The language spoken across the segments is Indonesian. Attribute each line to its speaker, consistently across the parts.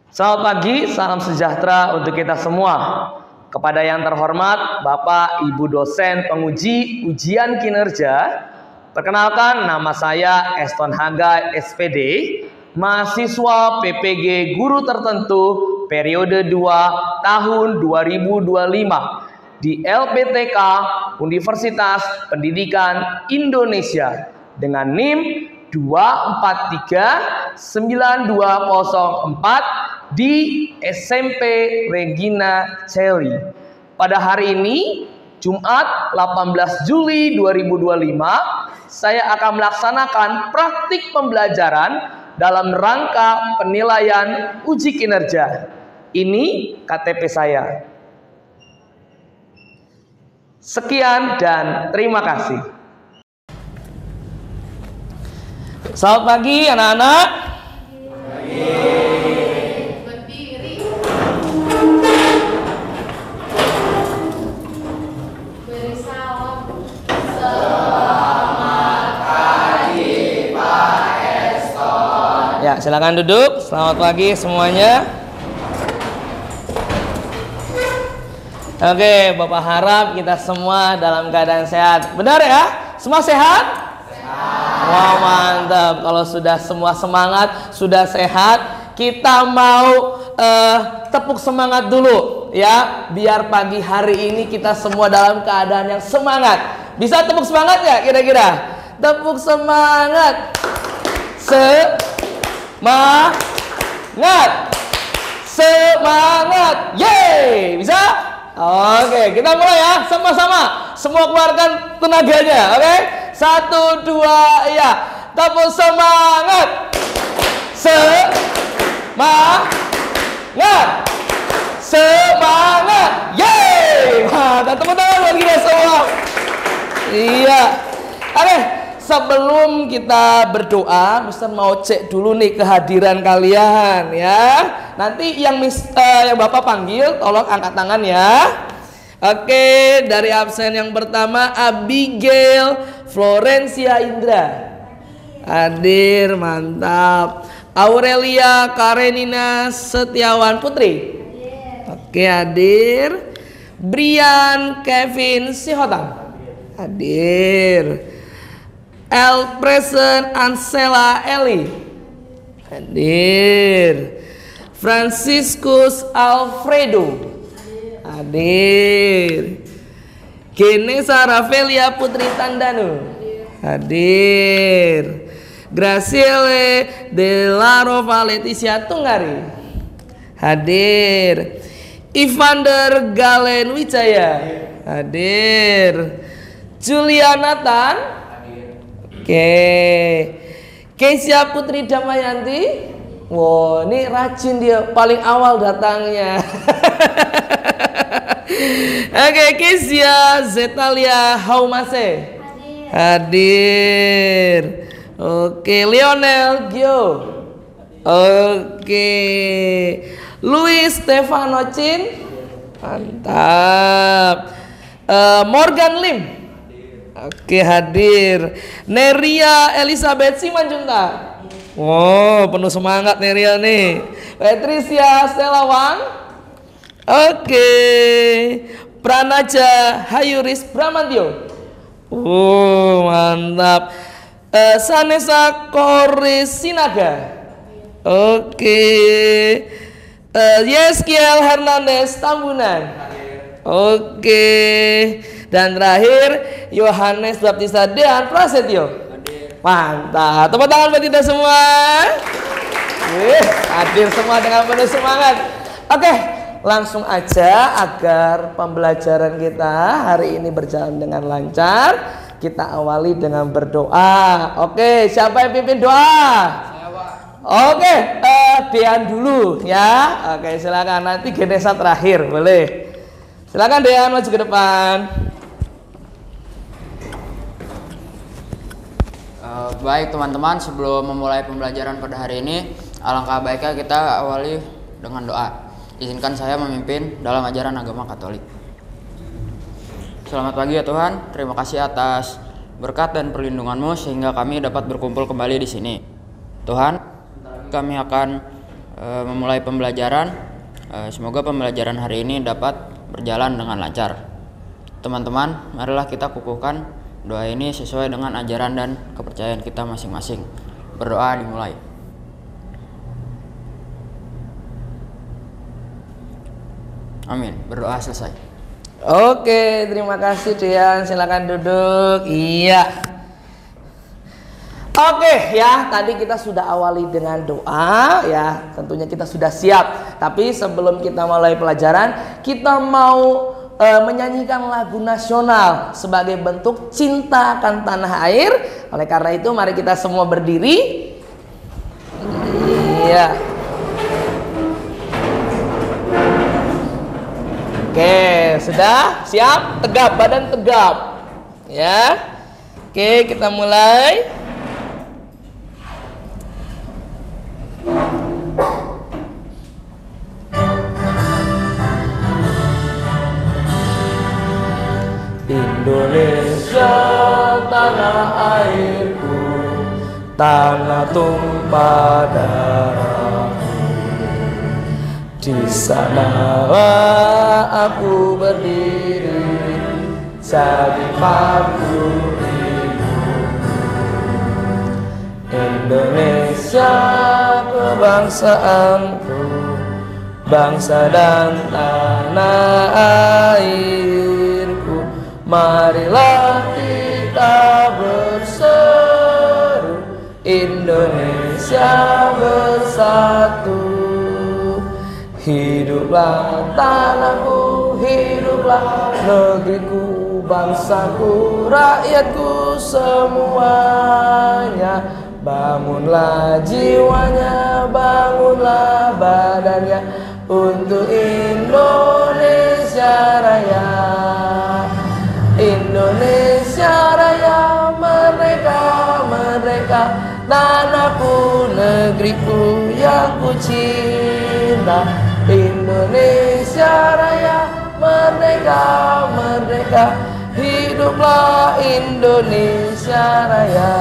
Speaker 1: Selamat pagi, salam sejahtera untuk kita semua. Kepada yang terhormat Bapak Ibu dosen penguji ujian kinerja, perkenalkan nama saya Eston Haga SPD, mahasiswa PPG Guru Tertentu periode 2 tahun 2025 di LPTK Universitas Pendidikan Indonesia dengan NIM 2439204 di SMP Regina Coeli. Pada hari ini, Jumat 18 Juli 2025, saya akan melaksanakan praktik pembelajaran dalam rangka penilaian uji kinerja. Ini KTP saya. Sekian dan terima kasih. Selamat pagi anak-anak.
Speaker 2: Berdiri. Beri salam. Selamat pagi Pak Eston.
Speaker 1: Ya, silakan duduk. Selamat pagi semuanya. Oke, Bapak harap kita semua dalam keadaan sehat. Benar ya? Semua sehat? Wah, mantap. Kalau sudah semua semangat, sudah sehat, kita mau tepuk semangat dulu ya, biar pagi hari ini kita semua dalam keadaan yang semangat. Bisa tepuk semangat nggak kira-kira? Tepuk semangat. Semangat. Semangat. Yeay, bisa? Oke, kita mulai ya, sama-sama. Semua keluarkan tenaganya, oke? 1, 2, ya. Tepuk semangat. Semangat. Semangat. Yeay. Mantap, tepuk tangan buat kita semua. Iya. Oke, sebelum kita berdoa, Mister mau cek dulu nih kehadiran kalian ya. Nanti yang Bapak panggil, tolong angkat tangan ya. Oke, dari absen yang pertama Abigail Florencia Indra. Hadir, mantap. Aurelia Karenina Setiawan Putri. Oke, hadir. Brian Kevin Sihotang. Hadir. El Present Ansela Eli. Hadir. Franciscus Alfredo. Hadir. Genesa Rafelia Putri Tandanu. Hadir. Graciele Delarova Leticia Tunggari. Hadir. Ivander Galen Wijaya. Hadir. Julia Nathan. Oke. Kesia Putri Damayanti. Wow, ini rajin dia, paling awal datangnya. Oke, Kesia Zetalia Haumase. Hadir. Oke, Lionel Gio. Oke. Luis Stefano Chin. Mantap. Morgan Lim. Oke, hadir. Neria Elizabeth Simanjunta. Wow, penuh semangat Neria nih. Patricia Stella Wang. Oke. Pranaja Hayuris Bramantio. Mantap. Sanesa Koris Sinaga. Oke. Yeskiel Hernandez Tambunan. Oke. Dan terakhir Yohanes Baptista Dean Prasetyo. Mantap, tepuk tangan buat kita semua. Hadir semua dengan penuh semangat. Oke, langsung aja agar pembelajaran kita hari ini berjalan dengan lancar, kita awali dengan berdoa. Oke, siapa yang pimpin doa? Oke, Dean dulu ya. Oke, silakan, nanti Genesa terakhir, boleh. Silakan Dean maju ke depan.
Speaker 3: Baik teman-teman, sebelum memulai pembelajaran pada hari ini, alangkah baiknya kita awali dengan doa. Izinkan saya memimpin dalam ajaran agama Katolik. Selamat pagi ya Tuhan, terima kasih atas berkat dan perlindungan-Mu sehingga kami dapat berkumpul kembali di sini. Tuhan, kami akan memulai pembelajaran. Semoga pembelajaran hari ini dapat berjalan dengan lancar. Teman-teman, marilah kita kukuhkan doa ini sesuai dengan ajaran dan kepercayaan kita masing-masing. Berdoa dimulai. Amin. Berdoa selesai.
Speaker 1: Oke, terima kasih Dian. Silakan duduk. Iya. Oke ya, tadi kita sudah awali dengan doa ya. Tentunya kita sudah siap. Tapi sebelum kita mulai pelajaran, kita mau menyanyikan lagu nasional sebagai bentuk cinta akan tanah air. Oleh karena itu, mari kita semua berdiri. Iya. Oke, sudah siap? Tegap, badan tegap. Ya. Oke, kita mulai. Indonesia tanah airku, tanah tumpah darahku. Di sanalah aku berdiri, jadi paku hidupku. Indonesia kebangsaanku, bangsa dan tanah airku. Marilah kita berseru, Indonesia bersatu. Hiduplah tanahku, hiduplah negeriku, bangsaku, rakyatku semuanya. Bangunlah jiwanya, bangunlah badannya untuk Indonesia Raya. Indonesia Raya, merdeka, merdeka, tanahku, negeriku yang ku cinta. Indonesia Raya, merdeka, merdeka, hiduplah Indonesia Raya.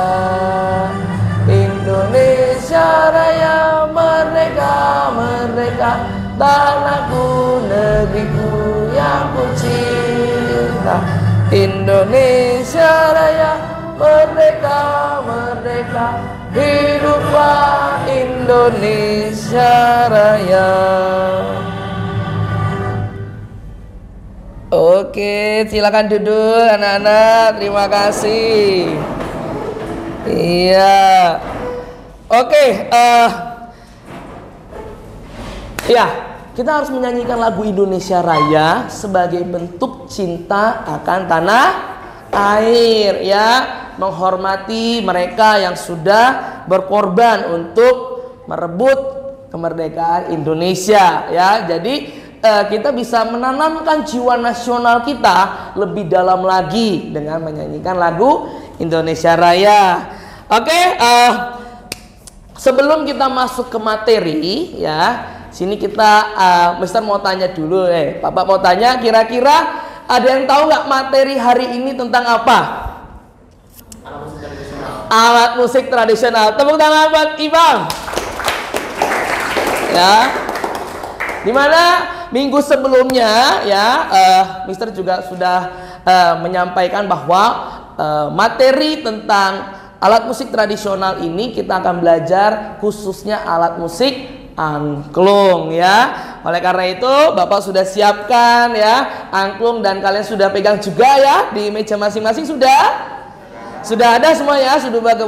Speaker 1: Indonesia Raya, merdeka, merdeka, tanahku, negeriku yang ku cinta. Indonesia Raya, merdeka, merdeka, hiduplah Indonesia Raya. Oke, silakan duduk anak-anak. Terima kasih. Iya. Oke, ya, kita harus menyanyikan lagu Indonesia Raya sebagai bentuk cinta akan tanah air ya, menghormati mereka yang sudah berkorban untuk merebut kemerdekaan Indonesia ya. Jadi kita bisa menanamkan jiwa nasional kita lebih dalam lagi dengan menyanyikan lagu Indonesia Raya. Oke, sebelum kita masuk ke materi ya, sini kita Mister mau tanya dulu, Bapak mau tanya, kira-kira ada yang tahu nggak materi hari ini tentang apa? Alat musik tradisional. Tepuk tangan buat Ibang. Ya, dimana minggu sebelumnya ya, Mister juga sudah menyampaikan bahwa materi tentang alat musik tradisional ini kita akan belajar khususnya alat musik angklung ya. Oleh karena itu Bapak sudah siapkan ya angklung dan kalian sudah pegang juga ya di meja masing-masing sudah ada semua ya,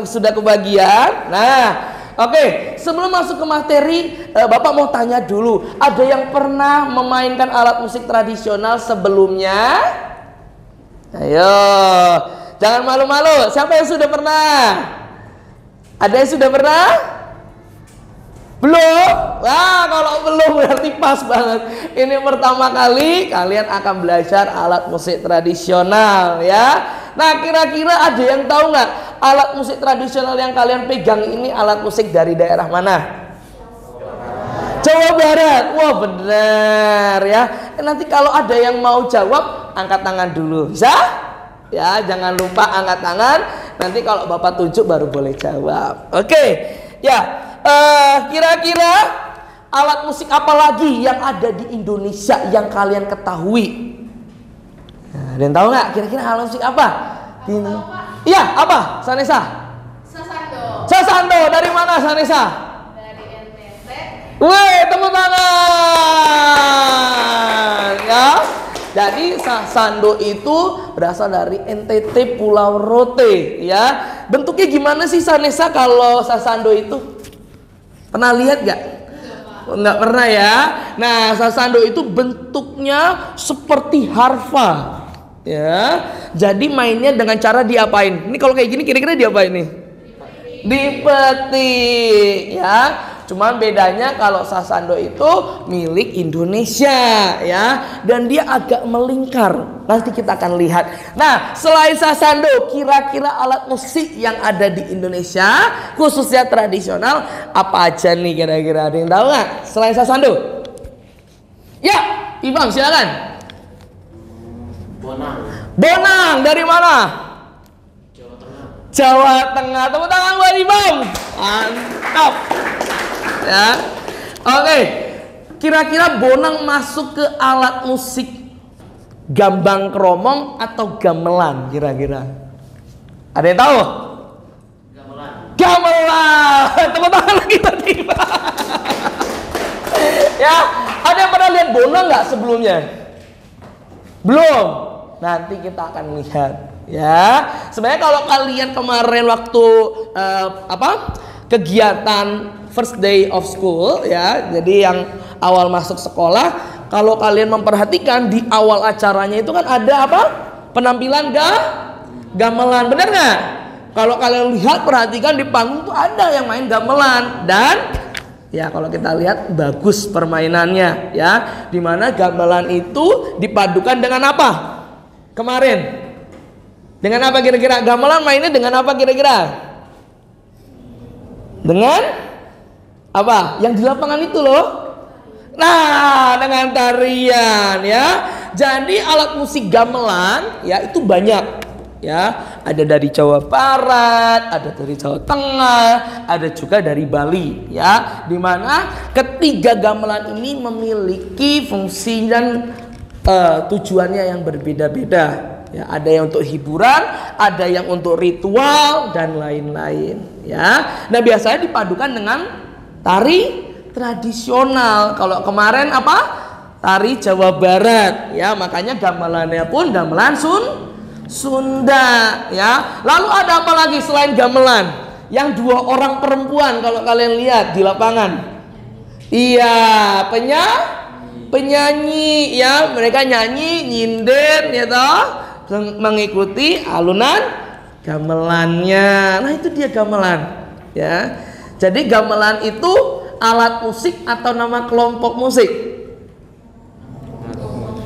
Speaker 1: sudah kebagian. Nah, oke, sebelum masuk ke materi, Bapak mau tanya dulu, ada yang pernah memainkan alat musik tradisional sebelumnya? Ayo, jangan malu-malu. Siapa yang sudah pernah? Ada yang sudah pernah? Belum? Wah, kalau belum berarti pas banget. Ini pertama kali kalian akan belajar alat musik tradisional ya. Nah, kira-kira ada yang tahu nggak alat musik tradisional yang kalian pegang ini alat musik dari daerah mana? Jawa Barat. Wah, benar ya. Nanti kalau ada yang mau jawab, angkat tangan dulu. Bisa? Ya, jangan lupa angkat tangan. Nanti kalau Bapak tunjuk baru boleh jawab. Oke. Ya, kira-kira alat musik apa lagi yang ada di Indonesia yang kalian ketahui? Nah, ada yang tahu nggak? Kira-kira alat musik apa? Iya, apa? Sanesa?
Speaker 2: Sasando.
Speaker 1: Sasando, dari mana Sanesa?
Speaker 2: Dari NTT.
Speaker 1: Wih, tepuk tangan. Ya. Jadi sasando itu berasal dari NTT Pulau Rote, ya. Bentuknya gimana sih Sanesa kalau sasando itu? Pernah lihat gak? Enggak pernah ya. Nah, sasando itu bentuknya seperti harfa, ya. Jadi mainnya dengan cara diapain? Ini kalau kayak gini kira-kira diapain nih? Dipetik, ya. Cuman bedanya kalau sasando itu milik Indonesia, ya, dan dia agak melingkar. Nanti kita akan lihat. Nah, selain sasando, kira-kira alat musik yang ada di Indonesia, khususnya tradisional, apa aja nih kira-kira? Ada yang tahu nggak? Selain sasando? Ya, Ibang silakan. Bonang dari mana? Jawa Tengah. Tepuk tangan buat Ibang. Mantap. Ya, oke. Kira-kira bonang masuk ke alat musik gambang kromong atau gamelan kira-kira? Ada yang tahu? Gamelan. Gamelan. Tepuk tangan lagi tadi. Ya, ada yang pernah lihat bonang nggak sebelumnya? Belum. Nanti kita akan lihat. Ya, sebenarnya kalau kalian kemarin waktu kegiatan first day of school, ya, jadi yang awal masuk sekolah, kalau kalian memperhatikan di awal acaranya itu kan ada apa? Penampilan gamelan, bener nggak? Kalau kalian lihat, perhatikan di panggung tuh ada yang main gamelan, dan ya kalau kita lihat bagus permainannya, ya. Dimana gamelan itu dipadukan dengan apa? Kemarin dengan apa kira-kira? Gamelan mainnya dengan apa kira-kira? Dengan apa? Yang di lapangan itu loh. Nah, dengan tarian, ya. Jadi alat musik gamelan, ya, itu banyak, ya. Ada dari Jawa Barat, ada dari Jawa Tengah, ada juga dari Bali, ya. Dimana ketiga gamelan ini memiliki fungsi dan tujuannya yang berbeda-beda. Ya, ada yang untuk hiburan, ada yang untuk ritual dan lain-lain, ya. Nah, biasanya dipadukan dengan tari tradisional. Kalau kemarin apa? Tari Jawa Barat, ya. Makanya gamelannya pun gamelan Sunda, ya. Lalu ada apa lagi selain gamelan? Yang dua orang perempuan kalau kalian lihat di lapangan. Iya, penyanyi, ya. Mereka nyanyi, nyinden, ya toh, mengikuti alunan gamelannya. Nah, itu dia gamelan, ya. Jadi gamelan itu alat musik atau nama kelompok musik?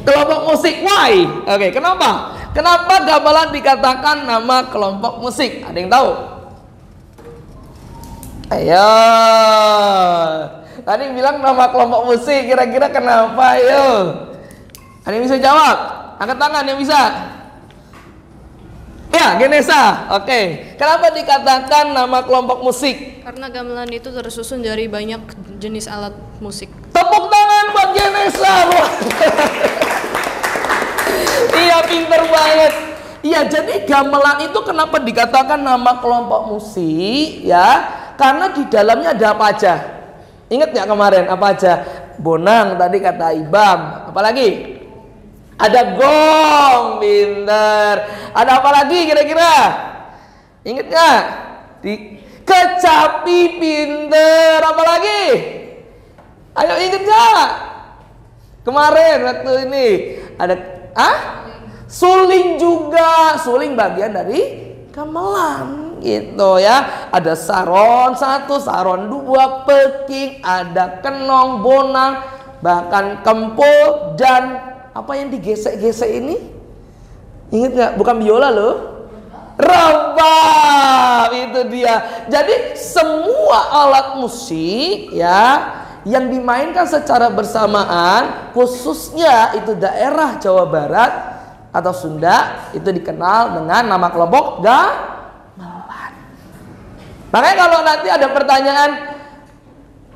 Speaker 1: Kelompok musik. Why? Oke, kenapa? Kenapa gamelan dikatakan nama kelompok musik? Ada yang tahu? Ayo. Tadi bilang nama kelompok musik, kira-kira kenapa? Ayo. Ada yang bisa jawab? Angkat tangan yang bisa. Ya, Genesa. Oke. Kenapa dikatakan nama kelompok musik?
Speaker 4: Karena gamelan itu tersusun dari banyak jenis alat musik.
Speaker 1: Tepuk tangan buat Genesa. Iya, pinter banget. Iya, jadi gamelan itu kenapa dikatakan nama kelompok musik, ya? Karena di dalamnya ada apa aja? Ingat nggak kemarin apa aja? Bonang tadi kata Ibam. Apalagi? Ada gong, pinter. Ada apa lagi kira-kira? Ingat nggak? Kecapi, pinter. Apa lagi? Ayo ingat nggak? Kemarin waktu ini ada suling juga. Suling bagian dari gamelan, gitu ya. Ada saron 1, saron 2, peking, ada kenong, bonang, bahkan kempul, dan apa yang digesek-gesek ini? Ingat nggak? Bukan biola loh, rebab. Itu dia. Jadi semua alat musik, ya, yang dimainkan secara bersamaan, khususnya itu daerah Jawa Barat atau Sunda, itu dikenal dengan nama kelompok gamelan. Makanya kalau nanti ada pertanyaan,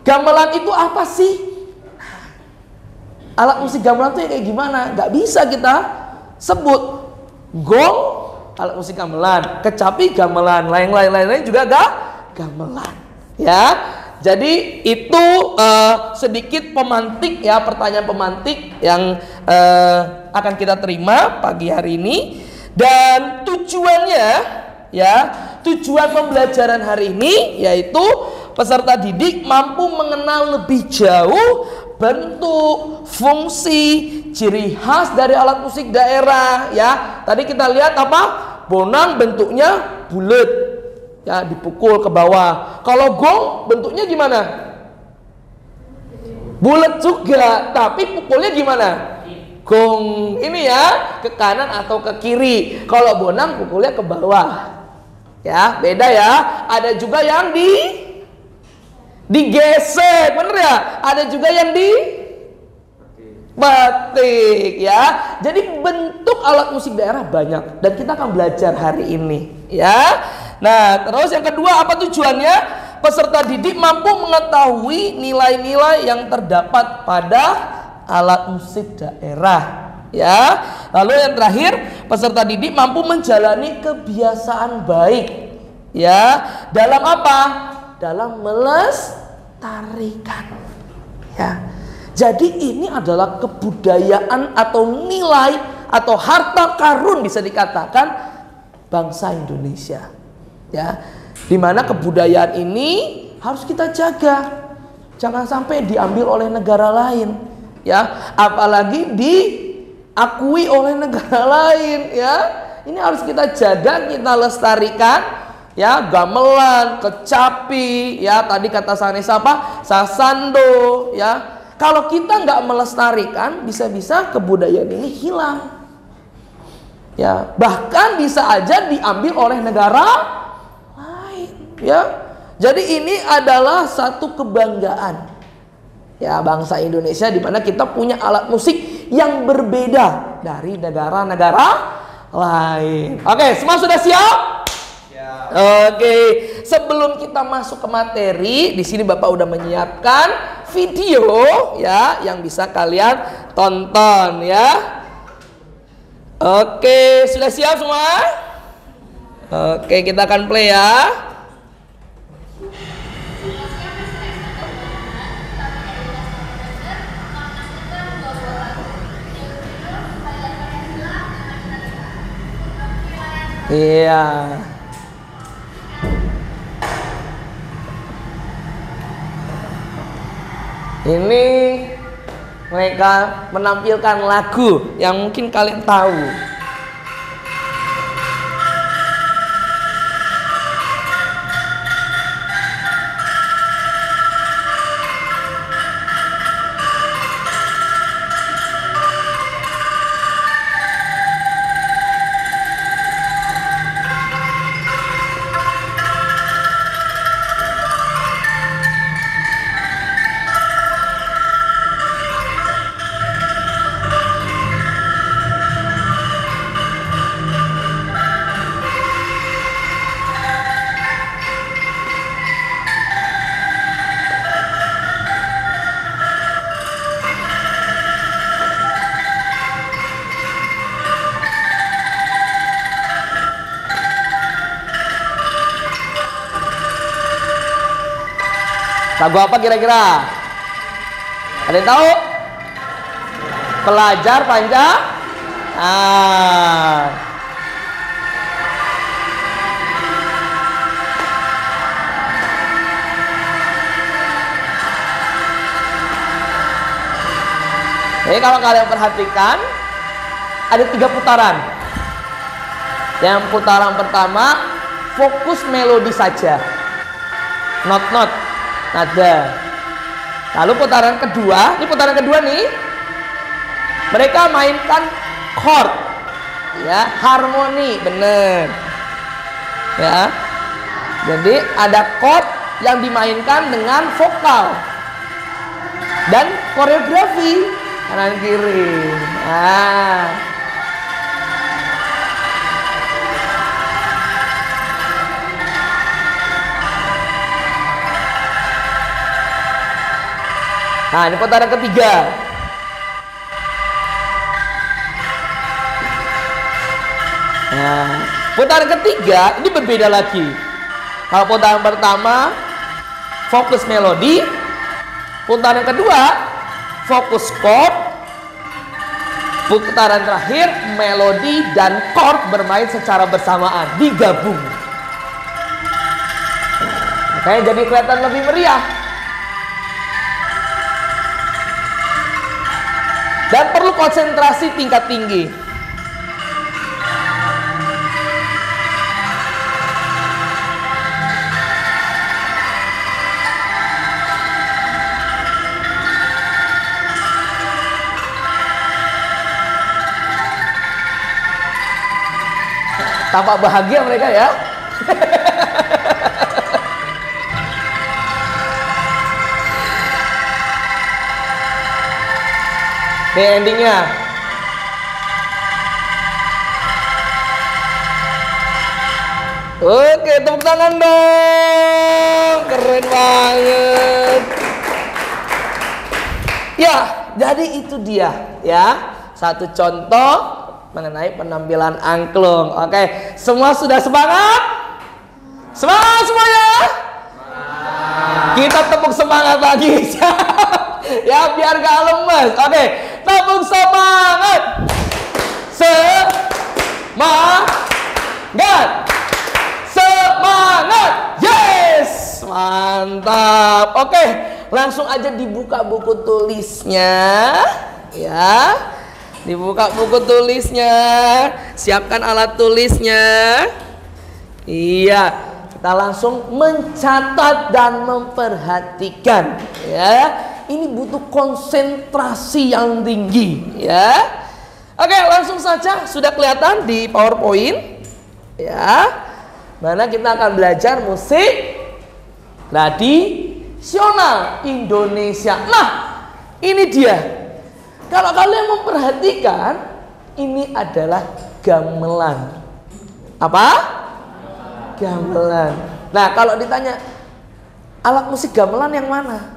Speaker 1: Gamelan itu apa sih? Alat musik gamelan itu kayak gimana? Gak bisa kita sebut. Gong, alat musik gamelan. Kecapi gamelan. Lain-lain juga gamelan. Ya. Jadi itu sedikit pemantik ya, pertanyaan pemantik yang akan kita terima pagi hari ini. Dan tujuannya ya, tujuan pembelajaran hari ini yaitu peserta didik mampu mengenal lebih jauh bentuk, fungsi, ciri khas dari alat musik daerah ya. Tadi kita lihat apa? Bonang bentuknya bulat ya, dipukul ke bawah. Kalau gong bentuknya gimana? Bulat juga, tapi pukulnya gimana? Gong ini ya, ke kanan atau ke kiri. Kalau bonang pukulnya ke bawah. Ya, beda ya. Ada juga yang digesek, bener ya? Ada juga yang batik ya. Jadi bentuk alat musik daerah banyak dan kita akan belajar hari ini ya. Nah, terus yang kedua apa tujuannya? Peserta didik mampu mengetahui nilai-nilai yang terdapat pada alat musik daerah ya. Lalu yang terakhir, peserta didik mampu menjalani kebiasaan baik ya. Dalam apa? Dalam melestarikan ya. Jadi ini adalah kebudayaan atau nilai atau harta karun bisa dikatakan bangsa Indonesia ya. Dimana kebudayaan ini harus kita jaga, jangan sampai diambil oleh negara lain ya, apalagi diakui oleh negara lain ya. Ini harus kita jaga, kita lestarikan ya. Gamelan, kecapi ya, tadi kata Sanesa apa? Sasando ya. Kalau kita nggak melestarikan, bisa-bisa kebudayaan ini hilang ya, bahkan bisa aja diambil oleh negara lain ya. Jadi ini adalah satu kebanggaan ya bangsa Indonesia, di mana kita punya alat musik yang berbeda dari negara-negara lain. Oke, semua sudah siap? Siap. Oke, sebelum kita masuk ke materi, di sini Bapak udah menyiapkan video ya yang bisa kalian tonton ya. Oke, sudah siap semua? Oke, kita akan play ya. Iya. Ini mereka menampilkan lagu yang mungkin kalian tahu. Lagu apa kira-kira? Ada yang tahu? Pelajar Panca. Jadi kalau kalian perhatikan, ada 3 putaran. Yang putaran pertama fokus melodi saja, not nada. Lalu putaran kedua, ini putaran kedua nih, mereka mainkan chord ya, harmoni, bener ya. Jadi ada chord yang dimainkan dengan vokal dan koreografi kanan kiri. Nah, ini putaran ketiga. Nah, putaran ketiga ini berbeda lagi. Kalau putaran pertama fokus melodi, putaran kedua fokus chord, putaran terakhir melodi dan chord bermain secara bersamaan, digabung. Makanya jadi kelihatan lebih meriah. Dan perlu konsentrasi tingkat tinggi. Tampak bahagia mereka ya. Ini endingnya. Oke, tepuk tangan dong. Keren banget. Ya, jadi itu dia ya. Satu contoh mengenai penampilan angklung. Oke, semua sudah semangat? Semangat semuanya? Kita tepuk semangat lagi. Ya, biar gak lemes. Oke, tepuk semangat. Semangat. Semangat. Yes, mantap. Oke, langsung aja dibuka buku tulisnya. Ya, dibuka buku tulisnya, siapkan alat tulisnya. Iya, kita langsung mencatat dan memperhatikan ya. Ini butuh konsentrasi yang tinggi ya. Oke, langsung saja, sudah kelihatan di PowerPoint ya. Mana kita akan belajar musik tradisional Indonesia. Nah, ini dia. Kalau kalian memperhatikan, ini adalah gamelan. Apa? Gamelan. Nah, kalau ditanya alat musik gamelan yang mana?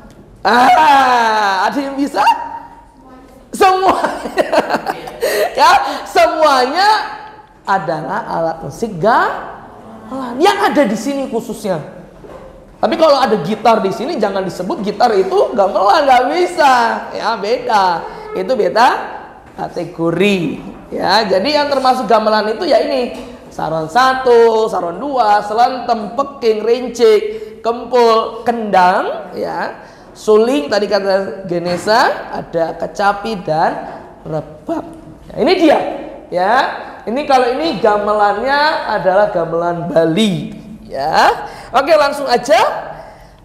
Speaker 1: Ada yang bisa? Semuanya. Ya, semuanya adalah alat musik gamelan yang ada di sini khususnya. Tapi kalau ada gitar di sini jangan disebut gitar itu gamelan, nggak bisa. Ya, beda. Itu beda kategori ya. Jadi yang termasuk gamelan itu ya ini saron 1, saron 2, selentem, peking, rincik, kempul, kendang ya, suling tadi kata Genesa, ada kecapi dan rebab. Nah, ini dia ya. Ini kalau ini gamelannya adalah gamelan Bali ya. Oke, langsung aja.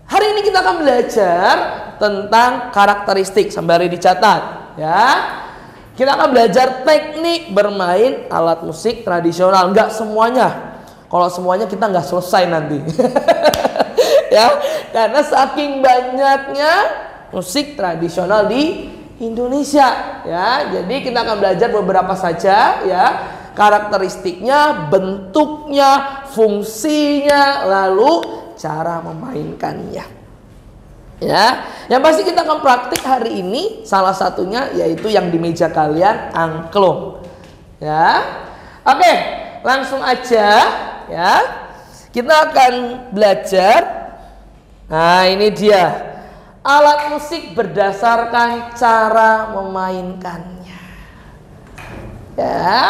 Speaker 1: Hari ini kita akan belajar tentang karakteristik, sembari dicatat ya. Kita akan belajar teknik bermain alat musik tradisional. Enggak semuanya. Kalau semuanya kita nggak selesai nanti. Ya, karena saking banyaknya musik tradisional di Indonesia ya. Jadi kita akan belajar beberapa saja ya. Karakteristiknya, bentuknya, fungsinya, lalu cara memainkannya. Ya, yang pasti kita akan praktik hari ini salah satunya yaitu yang di meja kalian, angklung. Ya. Oke, langsung aja ya. Kita akan belajar. Nah, ini dia. Alat musik berdasarkan cara memainkannya. Ya.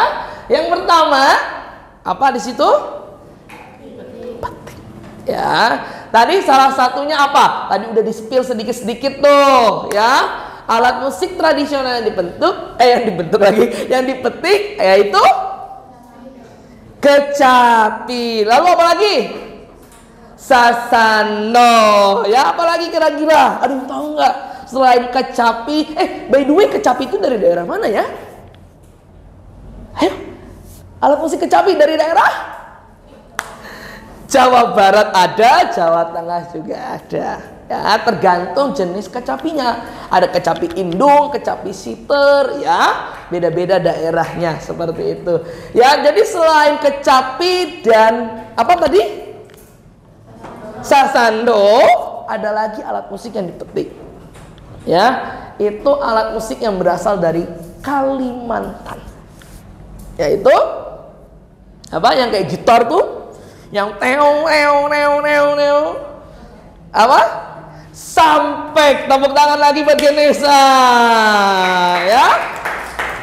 Speaker 1: Yang pertama, apa di situ? Petik. Ya. Tadi salah satunya apa? Tadi udah di-spill sedikit-sedikit tuh, ya. Alat musik tradisional yang yang dipetik yaitu kecapi. Lalu apa lagi? Sasando. Ya, apa lagi kira-kira? Aduh, tahu nggak? Selain kecapi, by the way, kecapi itu dari daerah mana ya? Ayo. Alat musik kecapi dari daerah Jawa Barat ada, Jawa Tengah juga ada. Ya, tergantung jenis kecapinya. Ada kecapi indung, kecapi siter, ya. Beda-beda daerahnya seperti itu. Ya, jadi selain kecapi dan apa tadi? Sasando, ada lagi alat musik yang dipetik. Ya, itu alat musik yang berasal dari Kalimantan. Yaitu apa? Yang kayak gitar tuh, yang teong neong neong neong neong. Apa? Sampek. Tepuk tangan lagi buat Ganesha. Ya.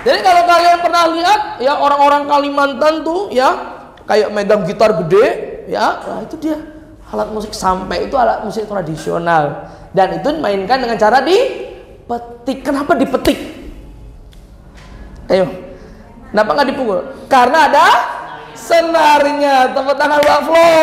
Speaker 1: Jadi kalau kalian pernah lihat ya orang-orang Kalimantan tuh ya kayak megang gitar gede ya, nah itu dia alat musik sampek, itu alat musik tradisional dan itu dimainkan dengan cara dipetik. Kenapa dipetik? Ayo, kenapa nggak dipukul? Karena ada senarnya. Tepuk tangan Mbak Flo.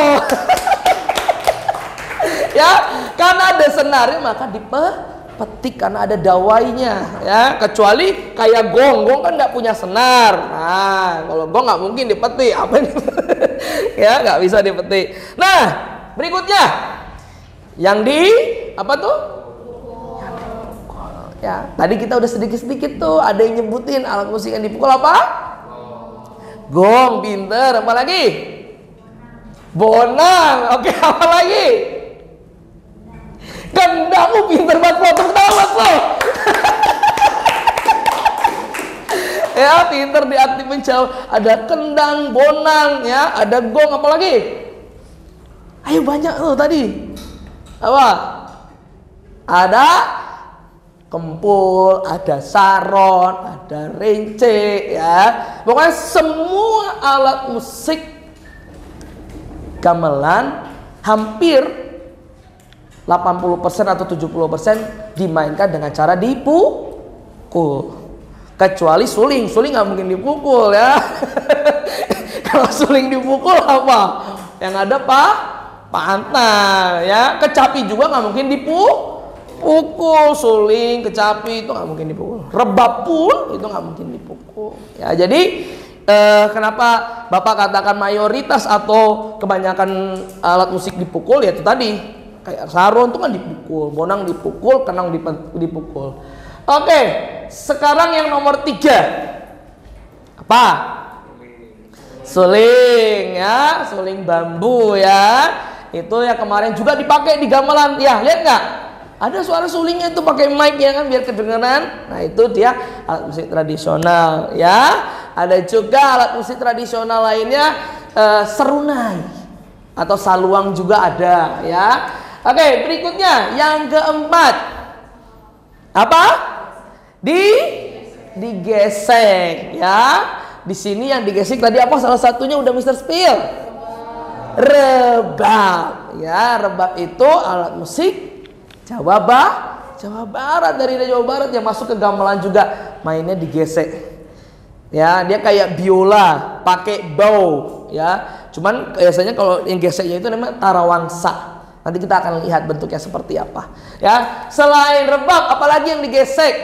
Speaker 1: Ya, karena ada senarnya maka dipetik karena ada dawainya ya. Kecuali kayak gong kan nggak punya senar. Nah, kalau gong nggak mungkin dipetik. Apa ini? Ya, nggak bisa dipetik. Nah, berikutnya yang di apa tuh? Ya, tadi kita udah sedikit-sedikit tuh ada yang nyebutin alat musik yang dipukul apa? Gong, pinter. Apa lagi? Bonang. Oke, apa lagi? Kendang. Pinter banget, potong tawas lo. Ya, pinter diaktifin jauh. Ada kendang, bonang, ya, ada gong, apa lagi? Ayo banyak tuh tadi. Apa? Ada kempul, ada saron, ada rence, ya. Pokoknya semua alat musik gamelan hampir 80% atau 70% dimainkan dengan cara dipukul. Kecuali suling nggak mungkin dipukul ya. Kalau suling dipukul apa? Yang ada pantal ya. Kecapi juga nggak mungkin dipukul. Suling, kecapi itu nggak mungkin dipukul. Rebab pun itu nggak mungkin dipukul. Ya, jadi kenapa Bapak katakan mayoritas atau kebanyakan alat musik dipukul ya itu tadi. Kayak saron itu kan dipukul, bonang dipukul, kenang dipukul. Oke, sekarang yang nomor 3 apa? Suling ya, suling bambu ya. Itu yang kemarin juga dipakai di gamelan. Ya, lihat nggak? Ada suara sulingnya itu pakai mic ya kan biar kedengaran. Nah, itu dia alat musik tradisional ya. Ada juga alat musik tradisional lainnya serunai atau saluang juga ada ya. Oke, berikutnya yang keempat apa? Digesek ya. Di sini yang digesek tadi apa? Salah satunya udah Mr. Spill. Rebab ya. Rebab itu alat musik Jawa Barat, dari Jawa Barat yang masuk ke gamelan juga mainnya digesek. Ya, dia kayak biola, pakai bow ya. Cuman biasanya kalau yang geseknya itu namanya tarawangsa. Nanti kita akan lihat bentuknya seperti apa. Ya, selain rebab, apalagi yang digesek?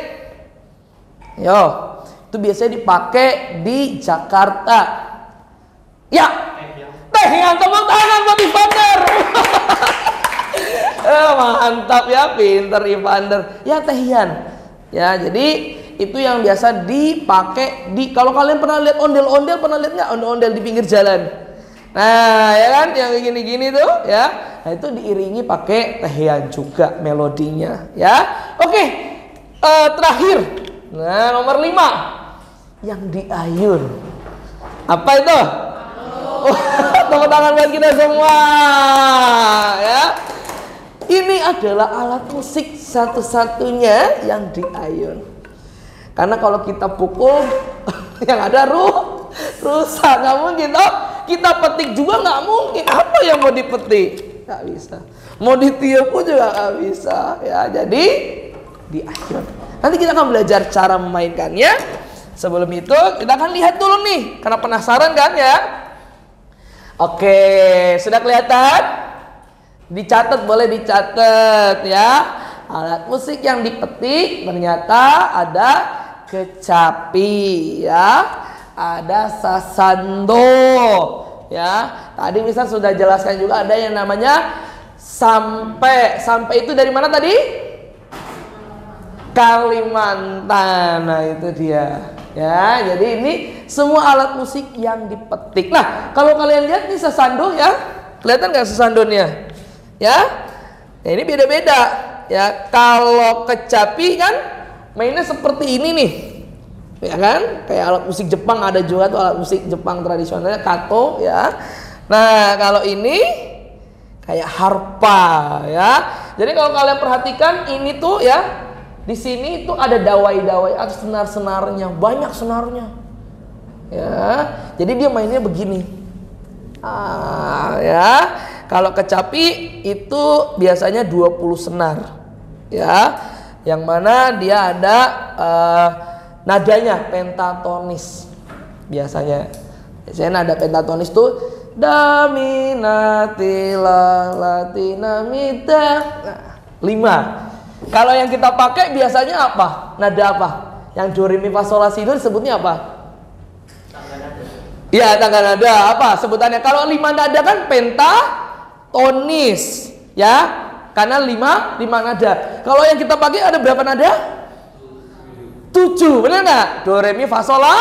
Speaker 1: Yo, itu biasanya dipakai di Jakarta. Ya, tehian, tepuk tangan buat Ivander. Mantap ya, pinter Ivander. Ya, tehian. Ya, jadi itu yang biasa dipakai di. Kalau kalian pernah lihat ondel-ondel, pernah lihat nggak ondel-ondel di pinggir jalan? Nah, ya kan, yang gini-gini tuh, ya. Nah, itu diiringi pakai tehian juga melodinya, ya. Oke, terakhir. Nah, nomor 5 yang diayun. Apa itu? Tepuk tangan buat kita semua, ya. Ini adalah alat musik satu-satunya yang diayun. Karena kalau kita pukul, yang ada rusak, nggak mungkin toh. Kita petik juga nggak mungkin. Apa yang mau dipetik? Nggak bisa. Mau ditiup pun juga nggak bisa. Ya, jadi diayun. Nanti kita akan belajar cara memainkannya. Sebelum itu kita akan lihat dulu nih, karena penasaran kan ya. Oke, sudah kelihatan? Dicatat, boleh dicatat ya. Alat musik yang dipetik ternyata ada kecapi ya. Ada sasando ya. Tadi misal sudah jelaskan juga ada yang namanya sampai. Sampai itu dari mana tadi? Kalimantan. Nah, itu dia. Ya, jadi ini semua alat musik yang dipetik. Nah, kalau kalian lihat nih sasando ya. Kelihatan nggak sasandonya? Ya. Nah, ini beda-beda. Ya, kalau kecapi kan mainnya seperti ini nih. Ya kan? Kayak alat musik Jepang, ada juga tuh alat musik Jepang tradisionalnya kato ya. Nah, kalau ini kayak harpa ya. Jadi kalau kalian perhatikan ini tuh ya, di sini tuh ada dawai-dawai atau senar-senarnya, banyak senarnya. Ya. Jadi dia mainnya begini. Ya. Kalau kecapi itu biasanya 20 senar. Ya. Yang mana dia ada nadanya pentatonis. Biasanya nada pentatonis tuh Daminatila latinamita. Nah, 5. Kalau yang kita pakai biasanya apa? Nada apa? Yang do re mi fa sol la si do disebutnya apa? Iya, tangga nada. Apa sebutannya? Kalau 5 nada kan pentatonis, ya. Karena 5 nada. Kalau yang kita pakai ada berapa nada? 7, benar nggak? Do re mi fa sol la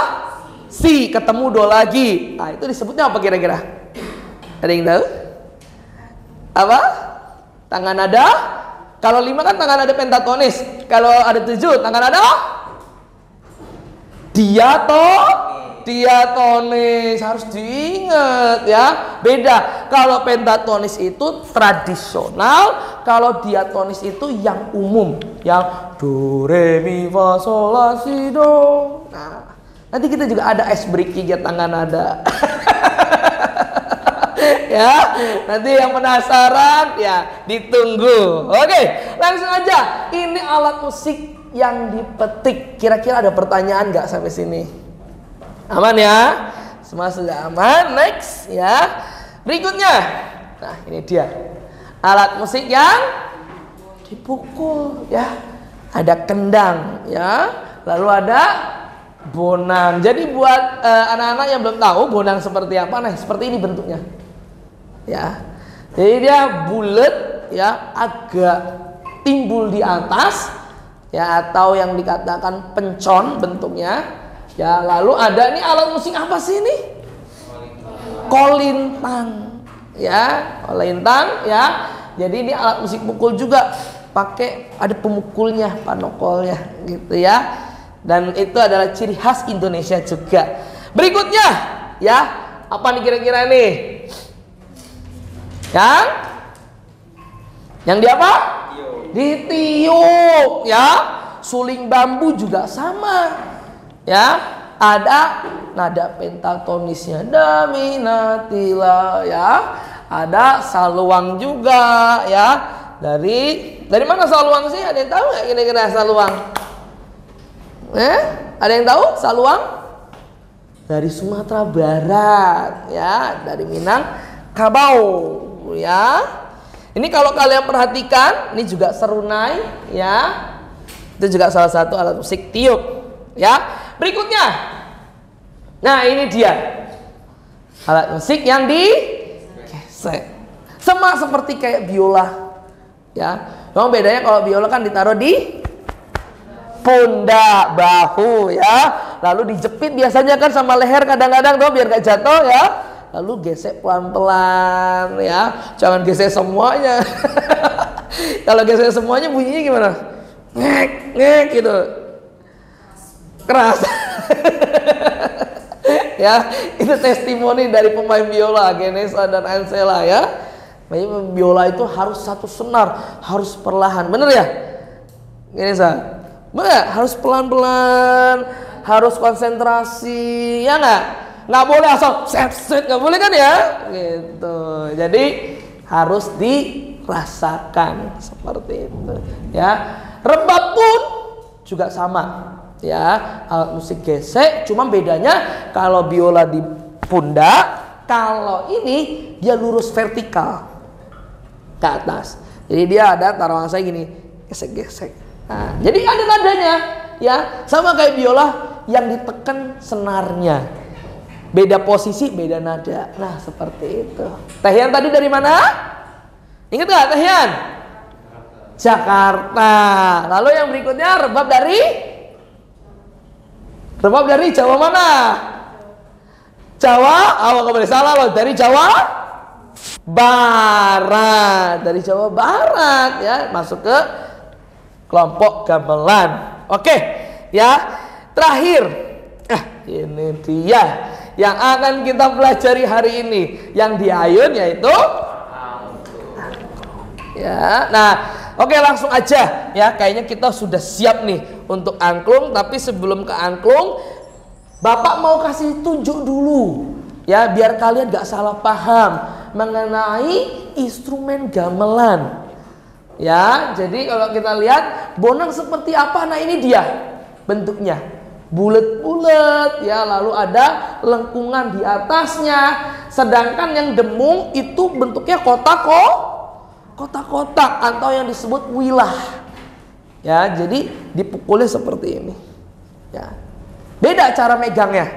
Speaker 1: si, ketemu do lagi. Nah, itu disebutnya apa kira-kira? Ada yang tahu? Apa? Tangan nada. Kalau 5 kan tangan nada pentatonis. Kalau ada 7 tangan nada diatonis. Harus diingat ya. Beda. Kalau pentatonis itu tradisional, kalau diatonis itu yang umum, yang do re mi fa sol la si do. Nah, nanti kita juga ada ice breaking ya tangan nada. Ya, nanti yang penasaran ya ditunggu. Oke, langsung aja. Ini alat musik yang dipetik. Kira-kira ada pertanyaan nggak sampai sini? Aman ya? Semua sudah aman. Next ya. Berikutnya. Nah, ini dia. Alat musik yang dipukul ya. Ada kendang ya. Lalu ada bonang. Jadi buat anak-anak yang belum tahu bonang seperti apa, nah seperti ini bentuknya. Ya, jadi dia bulat ya, agak timbul di atas ya, atau yang dikatakan pencon bentuknya ya. Lalu ada ini alat musik apa sih ini? Kolintang ya, kolintang ya. Jadi ini alat musik pukul juga, pakai ada pemukulnya, panokolnya gitu ya. Dan itu adalah ciri khas Indonesia juga. Berikutnya ya, apa nih kira-kira nih? Yang di apa? Ditiup ya. Suling bambu juga sama ya. Ada nada pentatonisnya Daminatila ya. Ada saluang juga ya. Dari mana saluang sih? Ada yang tahu nggak kira-kira saluang? Ada yang tahu saluang? Dari Sumatera Barat ya, dari Minangkabau ya. Ini kalau kalian perhatikan, ini juga serunai ya. Itu juga salah satu alat musik tiup ya. Berikutnya. Nah, ini dia. Alat musik yang digesek. Sama seperti kayak biola ya. Cuma bedanya kalau biola kan ditaruh di pundak, bahu ya. Lalu dijepit biasanya kan sama leher kadang-kadang tuh biar gak jatuh ya. Lalu gesek pelan-pelan ya. Jangan gesek semuanya. Kalau gesek semuanya bunyinya gimana? Ngek, ngek gitu. Keras. Ya, itu testimoni dari pemain biola Genesa dan Ansela ya. Main biola itu harus satu senar, harus perlahan. Bener ya? Genesa. Bener, harus pelan-pelan, harus konsentrasi, ya nggak? Nggak boleh asal set, nggak boleh kan ya? Gitu. Jadi harus dirasakan seperti itu, ya. Rebab pun juga sama, ya. Alat musik gesek, cuma bedanya kalau biola di pundak, kalau ini dia lurus vertikal ke atas. Jadi dia ada taruhan saya gini, gesek-gesek. Nah, jadi ada nadanya, ya. Sama kayak biola yang ditekan senarnya. Beda posisi, beda nada. Nah, seperti itu. Tehyan tadi dari mana? Ingat gak Tehyan? Jakarta. Lalu yang berikutnya rebab dari Jawa mana? Jawa? Awak boleh salah loh. Dari Jawa Barat. Dari Jawa Barat ya. Masuk ke kelompok gamelan. Oke, ya. Terakhir, ini dia yang akan kita pelajari hari ini. Yang di ayun yaitu ya. Nah, oke, langsung aja ya. Kayaknya kita sudah siap nih untuk angklung. Tapi sebelum ke angklung, Bapak mau kasih tunjuk dulu ya, biar kalian gak salah paham mengenai instrumen gamelan. Ya, jadi kalau kita lihat bonang seperti apa, nah ini dia bentuknya. Bulat-bulat ya, lalu ada lengkungan di atasnya. Sedangkan yang demung itu bentuknya kotak-kotak atau yang disebut wilah. Ya, jadi dipukulnya seperti ini. Ya. Beda cara megangnya.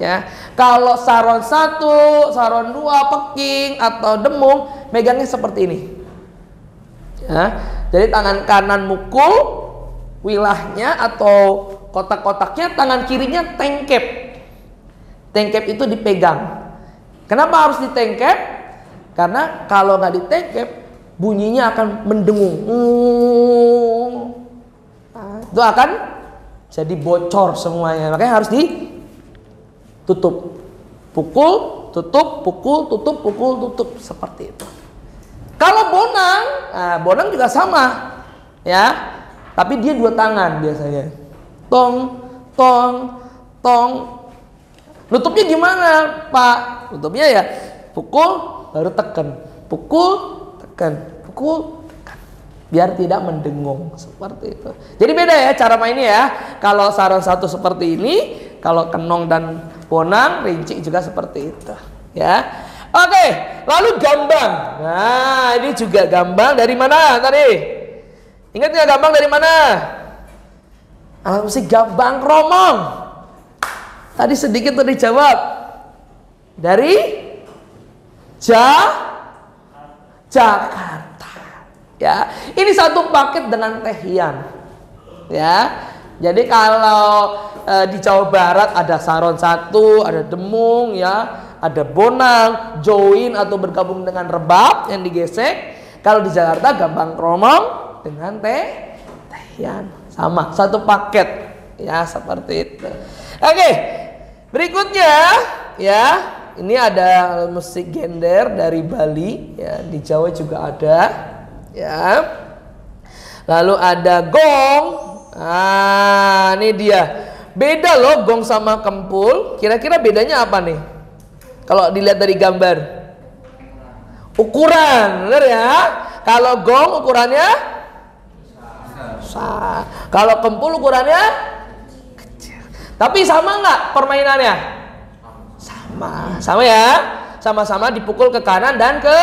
Speaker 1: Ya. Kalau saron 1, saron 2, peking atau demung megangnya seperti ini. Ya. Jadi tangan kanan mukul wilahnya atau kotak-kotaknya, tangan kirinya tengkep. Tengkep itu dipegang. Kenapa harus ditengkep? Karena kalau nggak ditengkep, bunyinya akan mendengung. Nah, itu akan jadi bocor semuanya. Makanya harus ditutup. Pukul, tutup, pukul, tutup, pukul, tutup. Seperti itu. Kalau bonang, nah, bonang juga sama. Ya, tapi dia 2 tangan biasanya. Tong, tong, tong. Nutupnya gimana, Pak? Nutupnya ya pukul baru tekan, pukul tekan, pukul tekan, biar tidak mendengung seperti itu. Jadi beda ya cara mainnya ya. Kalau saron 1 seperti ini, kalau kenong dan bonang, rinci juga seperti itu. Ya, oke. Lalu gambang. Nah, ini juga gambang dari mana tadi? Ingat nggak gambang dari mana? Mesti gambang kromong. Tadi sedikit tadi jawab. Dari Jakarta. Ya, ini satu paket dengan tehian. Ya. Jadi kalau di Jawa Barat ada saron 1, ada demung ya, ada bonang, join atau bergabung dengan rebab yang digesek. Kalau di Jakarta gambang kromong dengan tehian. Sama, satu paket ya, seperti itu. Oke, berikutnya ya, ini ada musik gender dari Bali ya, di Jawa juga ada ya. Lalu ada gong. Ah, ini dia. Beda loh gong sama kempul. Kira-kira bedanya apa nih? Kalau dilihat dari gambar. Ukuran, benar ya? Kalau gong ukurannya besar. Kalau kempul ukurannya kecil. Tapi sama nggak permainannya? Sama ya. Sama-sama dipukul ke kanan dan ke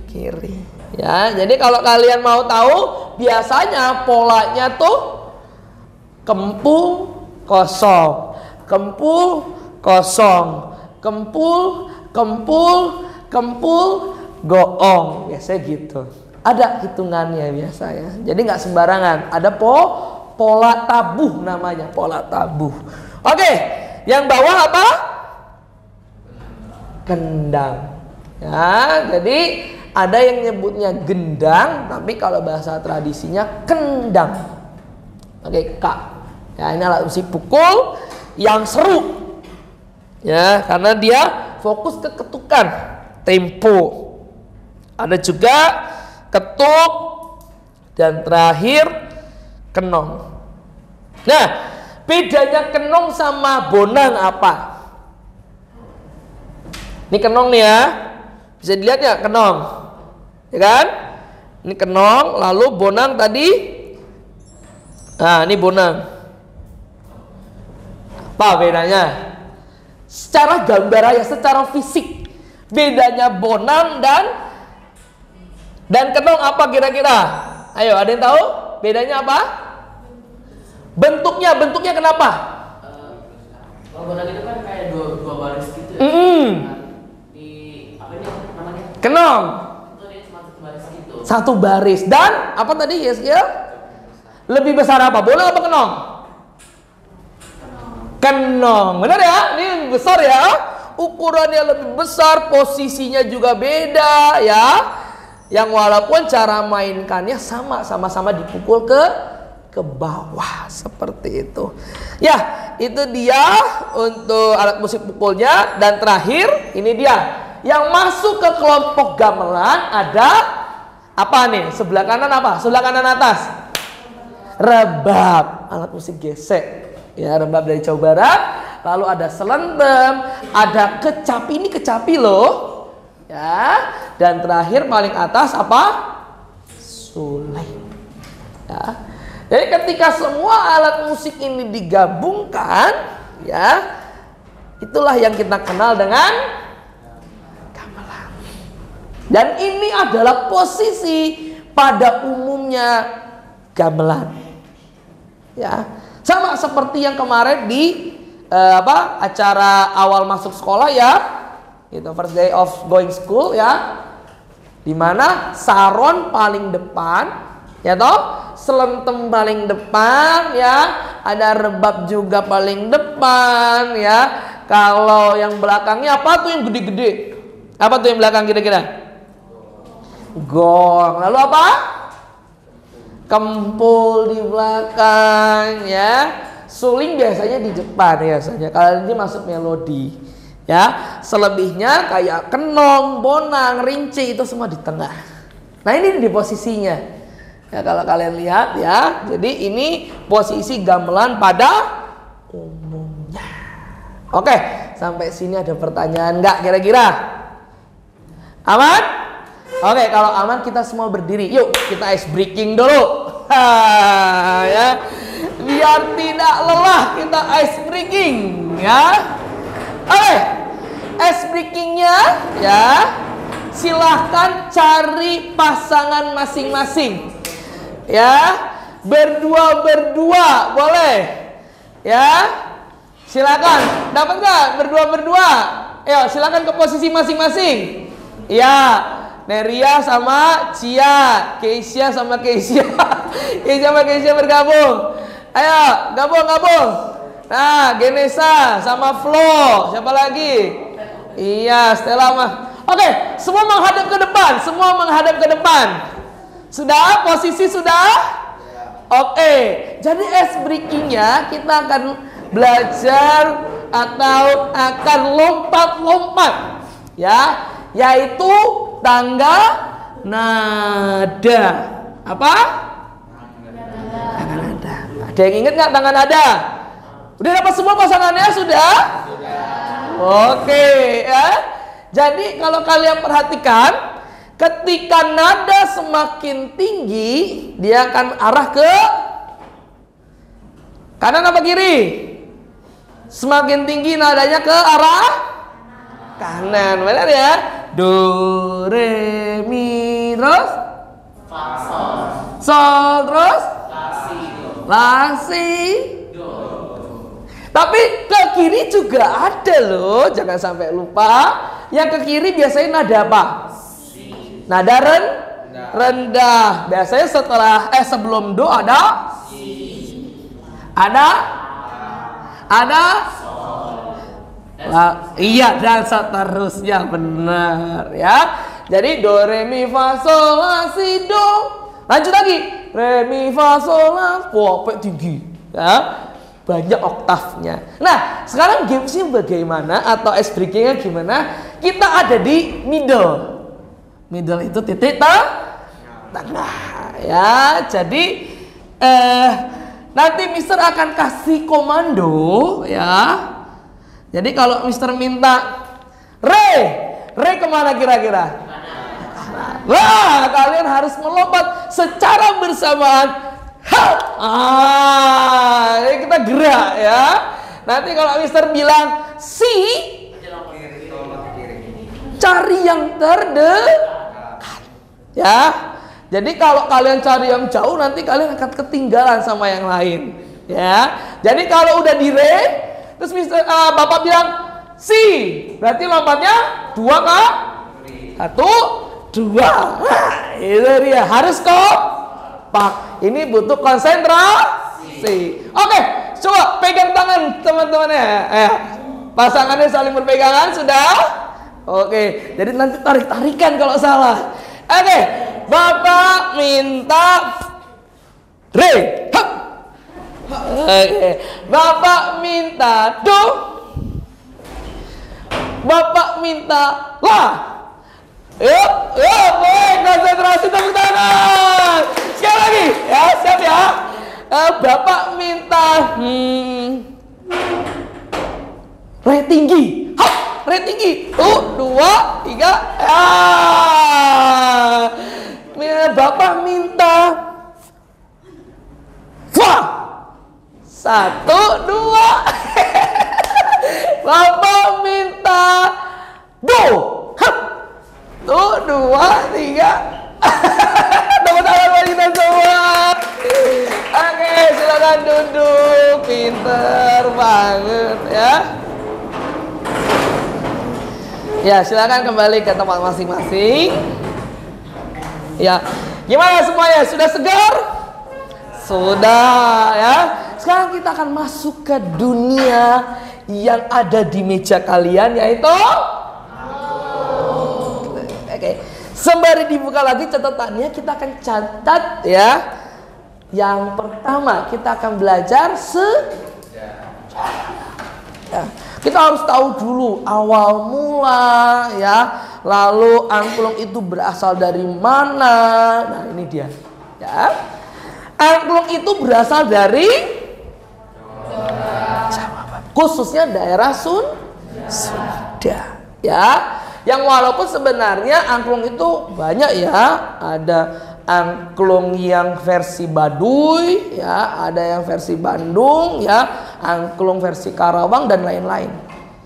Speaker 1: kiri. Ya, jadi kalau kalian mau tahu, biasanya polanya tuh kempul kosong, kempul kosong, kempul, kempul, kempul, goong. Biasanya gitu. Ada hitungannya biasanya. Jadi nggak sembarangan. Ada pola tabuh namanya, pola tabuh. Oke, yang bawah apa? Kendang. Ya, jadi ada yang nyebutnya gendang, tapi kalau bahasa tradisinya kendang. Oke, Kak. Ya, ini alat musik pukul yang seru. Ya, karena dia fokus ke ketukan, tempo. Ada juga ketuk, dan terakhir kenong. Nah, bedanya kenong sama bonang apa? Ini kenong nih ya, bisa dilihat ya kenong, ya kan? Ini kenong, lalu bonang tadi. Nah, ini bonang. Apa bedanya? Secara gambar aja, secara fisik, bedanya bonang dan kenong apa kira-kira? Ayo, ada yang tahu? Bedanya apa? Bentuknya kenapa?
Speaker 5: Kalau bonang itu kan kayak dua baris gitu ya. Di apa ini namanya?
Speaker 1: Kenong.
Speaker 5: Itu dia cuma satu baris gitu.
Speaker 1: Satu baris. Dan apa tadi Yeskia? Lebih besar apa? Bonang apa kenong? Kenong. Benar ya? Ini besar ya. Ukurannya lebih besar, posisinya juga beda ya. yang walaupun cara mainkannya sama-sama dipukul ke bawah seperti itu. Ya, itu dia untuk alat musik pukulnya. Dan terakhir, ini dia yang masuk ke kelompok gamelan ada apa nih? Sebelah kanan apa? Sebelah kanan atas. Rebab, alat musik gesek. Ya, rebab dari Jawa Barat. Lalu ada selendem, ada kecapi, ini kecapi loh. Ya, dan terakhir paling atas apa? Suling. Ya. Jadi ketika semua alat musik ini digabungkan, ya, itulah yang kita kenal dengan gamelan. Dan ini adalah posisi pada umumnya gamelan. Ya, sama seperti yang kemarin di acara awal masuk sekolah ya, itu first day of going school ya, dimana saron paling depan. Ya toh, selentem paling depan ya, ada rebab juga paling depan ya. Kalau yang belakangnya apa tuh yang gede-gede? Apa tuh yang belakang kira-kira? Gong. Lalu apa? Kempul di belakang ya. Suling biasanya di depan biasanya. Kalau ini masuk melodi ya. Selebihnya kayak kenong, bonang, rinci itu semua di tengah. Nah, ini di posisinya. Ya, kalau kalian lihat ya, jadi ini posisi gamelan pada umumnya. Oke, sampai sini ada pertanyaan nggak kira-kira? Aman? Oke, kalau aman kita semua berdiri. Yuk, kita ice breaking dulu. Ya, biar tidak lelah kita ice breaking ya. Oke, ice breakingnya ya, silahkan cari pasangan masing-masing. Ya, berdua boleh ya, silakan. Dapat nggak berdua? Ayo silakan ke posisi masing-masing ya. Neria sama Cia, Keisha sama Keisha. Keisha sama Keisha bergabung. Ayo gabung. Nah, Genesa sama Flo, siapa lagi? Iya, Stella mah. Oke, semua menghadap ke depan. Sudah? Posisi sudah? Oke. Jadi ice breakingnya kita akan belajar atau akan lompat-lompat ya, yaitu tangga nada. Apa? Tangga nada. Ada yang ingat nggak tangga nada? Udah dapat semua pasangannya? Sudah? Oke ya. Jadi kalau kalian perhatikan, ketika nada semakin tinggi, dia akan arah ke kanan apa kiri? Semakin tinggi nadanya ke arah kanan, benar ya? Do, re, mi, terus
Speaker 5: Fa, sol.
Speaker 1: Sol, terus
Speaker 5: La, si,
Speaker 1: do. Tapi ke kiri juga ada loh, jangan sampai lupa. Yang ke kiri biasanya nada apa? Nada rendah. Biasanya sebelum do ada iya, dan seterusnya, benar ya. Jadi do re mi fa sol la si do. Lanjut lagi, re mi fa sol la, sampai tinggi ya. Banyak oktavnya. Nah, sekarang gamesnya bagaimana atau ice breakingnya gimana? Kita ada di middle. Middle itu titik tengah ya. Jadi nanti Mister akan kasih komando ya. Jadi kalau Mister minta Re kemana kira-kira? Wah, kalian harus melompat secara bersamaan. Jadi kita gerak ya. Nanti kalau Mister bilang si, cari yang terdekat ya. Jadi kalau kalian cari yang jauh, nanti kalian akan ketinggalan sama yang lain ya. Jadi kalau udah di re, terus Bapak bilang si, berarti lompatnya 2 kak 1, 2. Nah, itu dia, harus kompak. Ini butuh konsentrasi. Oke, coba pegang tangan teman-temannya. Pasangannya saling berpegangan, sudah? Oke, jadi nanti tarik-tarikan kalau salah. Oke, Bapak minta re. Hap. Oke, Bapak minta do. Bapak minta la. Yuk, baik, konsentrasi, tepuk tangan. Sekali lagi, ya, siap ya. Bapak minta re tinggi. Hap, re tinggi. 1, 2, 3. Bapak minta fa. 1, 2. Bapak minta do. Hap. 1, 2, 3. Tepuk tangan buat kita semua. Oke, silakan duduk. Pinter banget ya. Ya, silakan kembali ke tempat masing-masing. Ya, gimana semuanya? Sudah segar? Sudah ya. Sekarang kita akan masuk ke dunia yang ada di meja kalian, yaitu oke. Sembari dibuka lagi catatannya, kita akan catat ya. Yang pertama kita akan belajar ya. Kita harus tahu dulu awal mula ya. Lalu angklung itu berasal dari mana? Nah, ini dia. Ya. Angklung itu berasal dari Jawa, khususnya daerah Sunda. Ya. Yang walaupun sebenarnya angklung itu banyak ya. Ada angklung yang versi Baduy ya, ada yang versi Bandung ya, angklung versi Karawang dan lain-lain.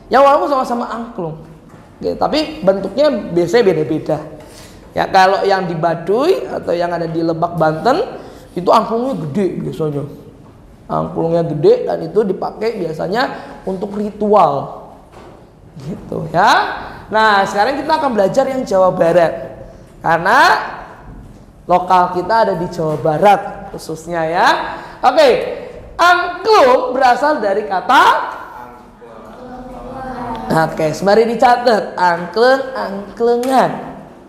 Speaker 1: Yang walaupun sama-sama angklung. Oke, tapi bentuknya biasanya beda-beda. Ya, kalau yang di Baduy atau yang ada di Lebak Banten itu angklungnya gede biasanya. Angklungnya gede dan itu dipakai biasanya untuk ritual. Gitu ya. Nah, sekarang kita akan belajar yang Jawa Barat. Karena lokal kita ada di Jawa Barat khususnya ya. Oke, angklung berasal dari kata sembari dicatat, angklung, angklungan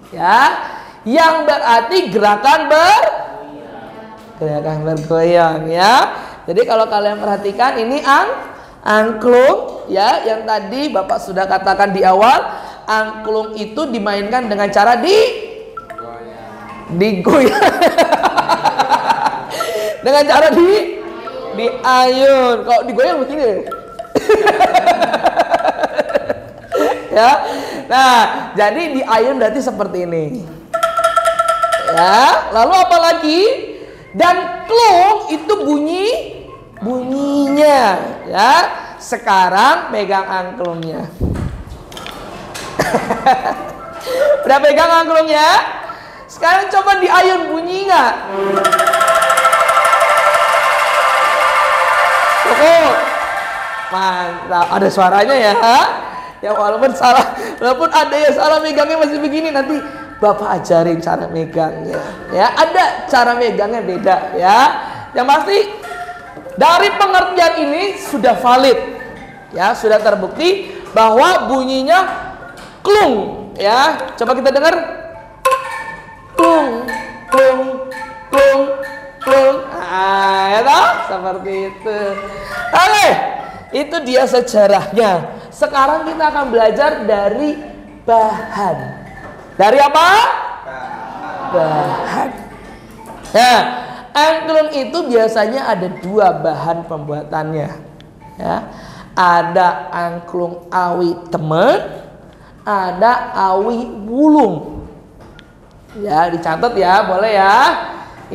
Speaker 1: ya, yang berarti gerakan bergoyang ya. Jadi kalau kalian perhatikan ini angklung ya, yang tadi Bapak sudah katakan di awal, angklung itu dimainkan dengan cara digoyang. Dengan cara diayun. Kalau digoyang begini. Ya. Nah, jadi diayun berarti seperti ini. Ya, lalu apa lagi? Dan klung itu bunyinya ya. Sekarang pegang angklungnya. Udah pegang angklungnya? Sekarang coba diayun, bunyi nggak? Cukup. Mantap. Ada suaranya ya. Ya walaupun ada yang salah megangnya masih begini, nanti Bapak ajarin cara megangnya. Ya, ada cara megangnya beda ya. Yang pasti dari pengertian ini sudah valid. Ya, sudah terbukti bahwa bunyinya klung ya. Coba kita dengar. Klung, klung, klung, klung. Ah, ya toh? Seperti itu. Oke, itu dia sejarahnya. Sekarang kita akan belajar dari bahan. Dari apa? Bahan. Nah, angklung itu biasanya ada 2 bahan pembuatannya. Ya, ada angklung awi temen, ada awi wulung. Ya, dicatat ya, boleh ya.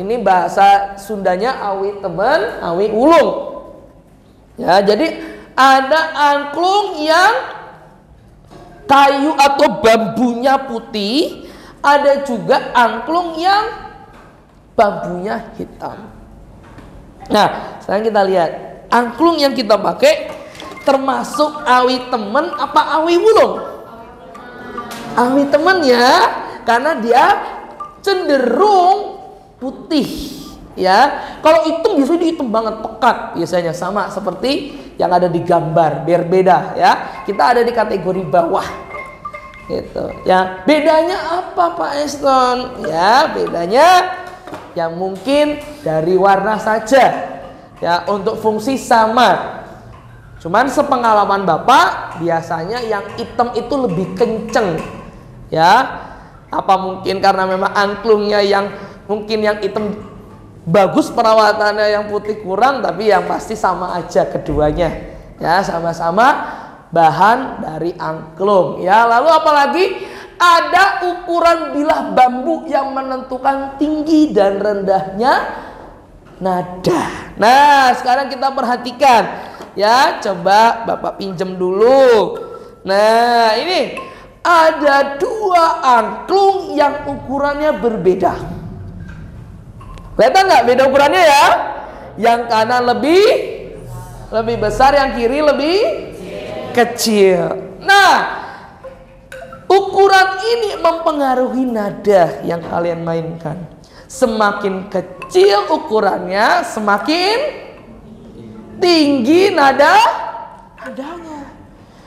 Speaker 1: Ini bahasa Sundanya awi temen, awi wulung. Ya, jadi ada angklung yang kayu atau bambunya putih, ada juga angklung yang bambunya hitam. Nah, sekarang kita lihat angklung yang kita pakai termasuk awi temen apa awi wulung? Awi temen ya, karena dia cenderung putih ya. Kalau hitam biasanya hitam banget, pekat biasanya, sama seperti yang ada di gambar, biar beda ya. Kita ada di kategori bawah Gitu. Ya, bedanya apa Pak Eston? Ya, bedanya yang mungkin dari warna saja. Ya, untuk fungsi sama. Cuman sepengalaman Bapak, biasanya yang hitam itu lebih kenceng. Ya. Apa mungkin karena memang angklungnya yang mungkin yang hitam bagus perawatannya, yang putih kurang, tapi yang pasti sama aja keduanya. Ya, sama-sama bahan dari angklung. Ya, lalu apalagi ada ukuran bilah bambu yang menentukan tinggi dan rendahnya nada. Nah, sekarang kita perhatikan. Ya, coba Bapak pinjam dulu. Nah, ini ada dua angklung yang ukurannya berbeda. Kelihatan nggak beda ukurannya ya? Yang kanan lebih besar, yang kiri lebih kecil. Nah, ukuran ini mempengaruhi nada yang kalian mainkan. Semakin kecil ukurannya, semakin tinggi nadanya.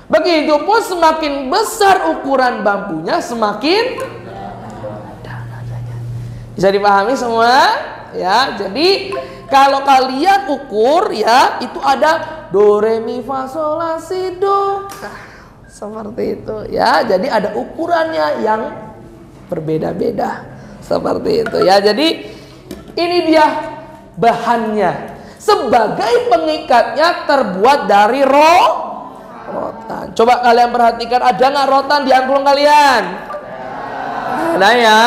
Speaker 1: Begitupun semakin besar ukuran bambunya, semakin nadanya. Bisa dipahami semua? Ya, jadi kalau kalian ukur ya, itu ada do re mi fa sol la si do. Seperti itu ya. Jadi ada ukurannya yang berbeda-beda. Seperti itu ya. Jadi ini dia bahannya. Sebagai pengikatnya terbuat dari rotan. Coba kalian perhatikan, ada nggak rotan di angklung kalian? Nah ya,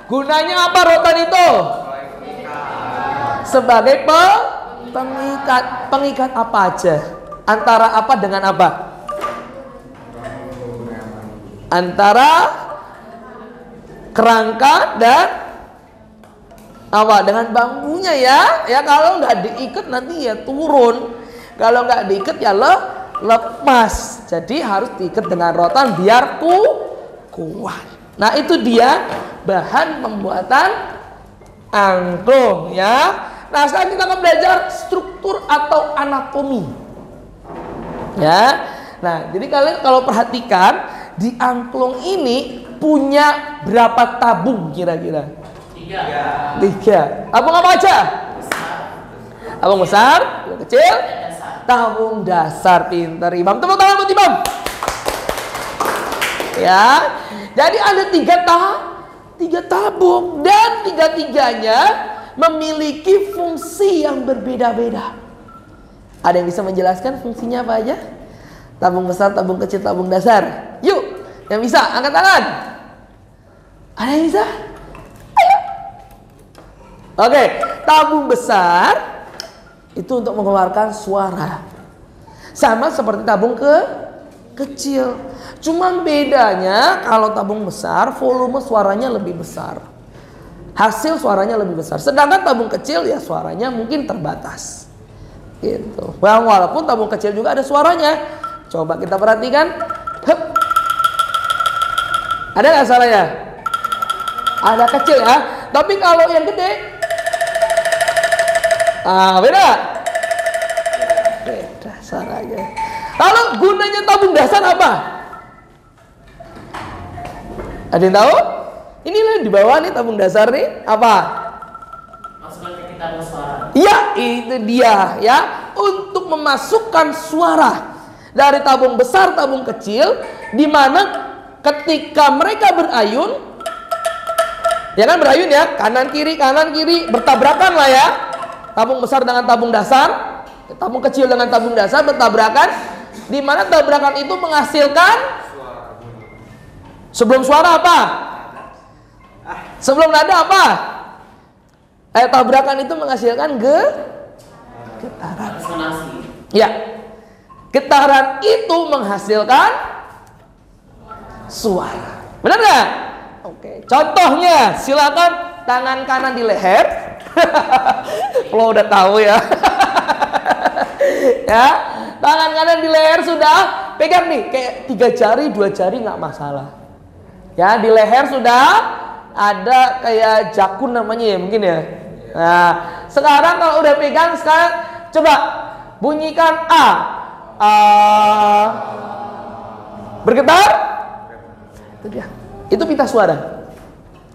Speaker 1: gunanya apa rotan itu? Sebagai pengikat. Pengikat apa aja? Antara apa dengan apa? Antara kerangka dan apa? Dengan bambunya ya. Ya, kalau nggak diikat nanti ya turun. Kalau nggak diikat ya lepas. Jadi harus diikat dengan rotan biar kuat. Nah, itu dia bahan pembuatan angklung ya. Nah, sekarang kita akan belajar struktur atau anatomi. Ya. Nah, jadi kalian kalau perhatikan di angklung ini punya berapa tabung kira-kira? 3. Tabung apa aja? Tabung besar, tabung kecil, tabung dasar. Pintar Imam. Tepuk tangan buat Imam. Ya. Jadi ada 3 tabung dan 3-tiganya memiliki fungsi yang berbeda-beda. Ada yang bisa menjelaskan fungsinya apa aja? Tabung besar, tabung kecil, tabung dasar. Yuk, yang bisa angkat tangan. Ada yang bisa? Ayo. Oke, tabung besar itu untuk mengeluarkan suara. Sama seperti tabung kecil. Cuman bedanya kalau tabung besar volume suaranya lebih besar. Hasil suaranya lebih besar. Sedangkan tabung kecil ya suaranya mungkin terbatas. Gitu. Walaupun tabung kecil juga ada suaranya. Coba kita perhatikan. Hup. Ada nggak salahnya? Ada kecil ya. Tapi kalau yang gede, beda. Beda suaranya. Lalu gunanya tabung dasar apa? Ada yang tahu? Ini loh di bawah nih tabung dasar nih apa?
Speaker 5: Masukkan ke kita suara.
Speaker 1: Iya, itu dia ya. Untuk memasukkan suara dari tabung besar, tabung kecil, di mana ketika mereka berayun, ya kan berayun ya, kanan kiri bertabrakan lah ya. Tabung besar dengan tabung dasar, tabung kecil dengan tabung dasar bertabrakan, di mana tabrakan itu menghasilkan sebelum suara apa? Sebelum nada apa? Tabrakan itu menghasilkan getaran. Ya, getaran itu menghasilkan suara. Benar nggak? Oke. Contohnya, silakan tangan kanan di leher. Kalau udah tahu ya. Ya, tangan kanan di leher sudah pegang nih, kayak 3 jari, 2 jari nggak masalah. Ya, di leher sudah ada kayak jakun namanya ya mungkin ya. Nah, sekarang kalau udah pegang, sekarang coba bunyikan A. Bergetar? Itu dia. Itu pita suara.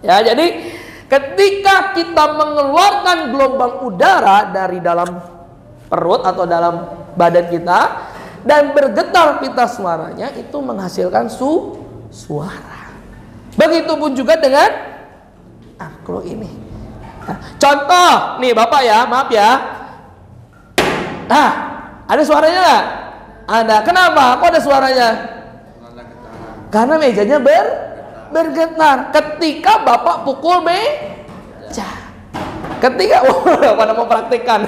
Speaker 1: Ya, jadi ketika kita mengeluarkan gelombang udara dari dalam perut atau dalam badan kita dan bergetar pita suaranya, itu menghasilkan suara. Begitupun juga dengan angklung ini. Nah, contoh nih Bapak ya, maaf ya. Nah, ada suaranya nggak? Ada. Kenapa? Kok ada suaranya? Karena mejanya bergetar ketika Bapak pukul meja. Ketika pada mau praktikkan.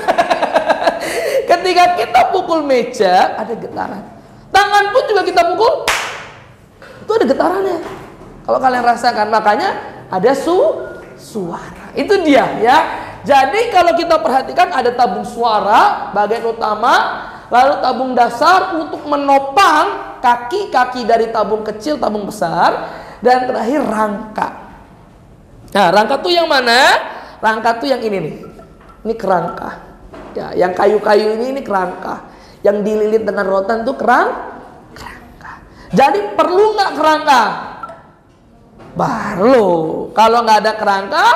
Speaker 1: Ketika kita pukul meja ada getaran. Tangan pun juga kita pukul, itu ada getarannya. Kalau kalian rasakan, makanya ada suara. Itu dia ya. Jadi kalau kita perhatikan ada tabung suara bagian utama, lalu tabung dasar untuk menopang kaki-kaki dari tabung kecil, tabung besar, dan terakhir rangka. Nah, rangka tuh yang mana? Rangka tuh yang ini nih. Ini kerangka. Ya, yang kayu-kayu ini kerangka. Yang dililit dengan rotan tuh kerangka. Jadi perlu nggak kerangka? Baru. Kalau nggak ada kerangka,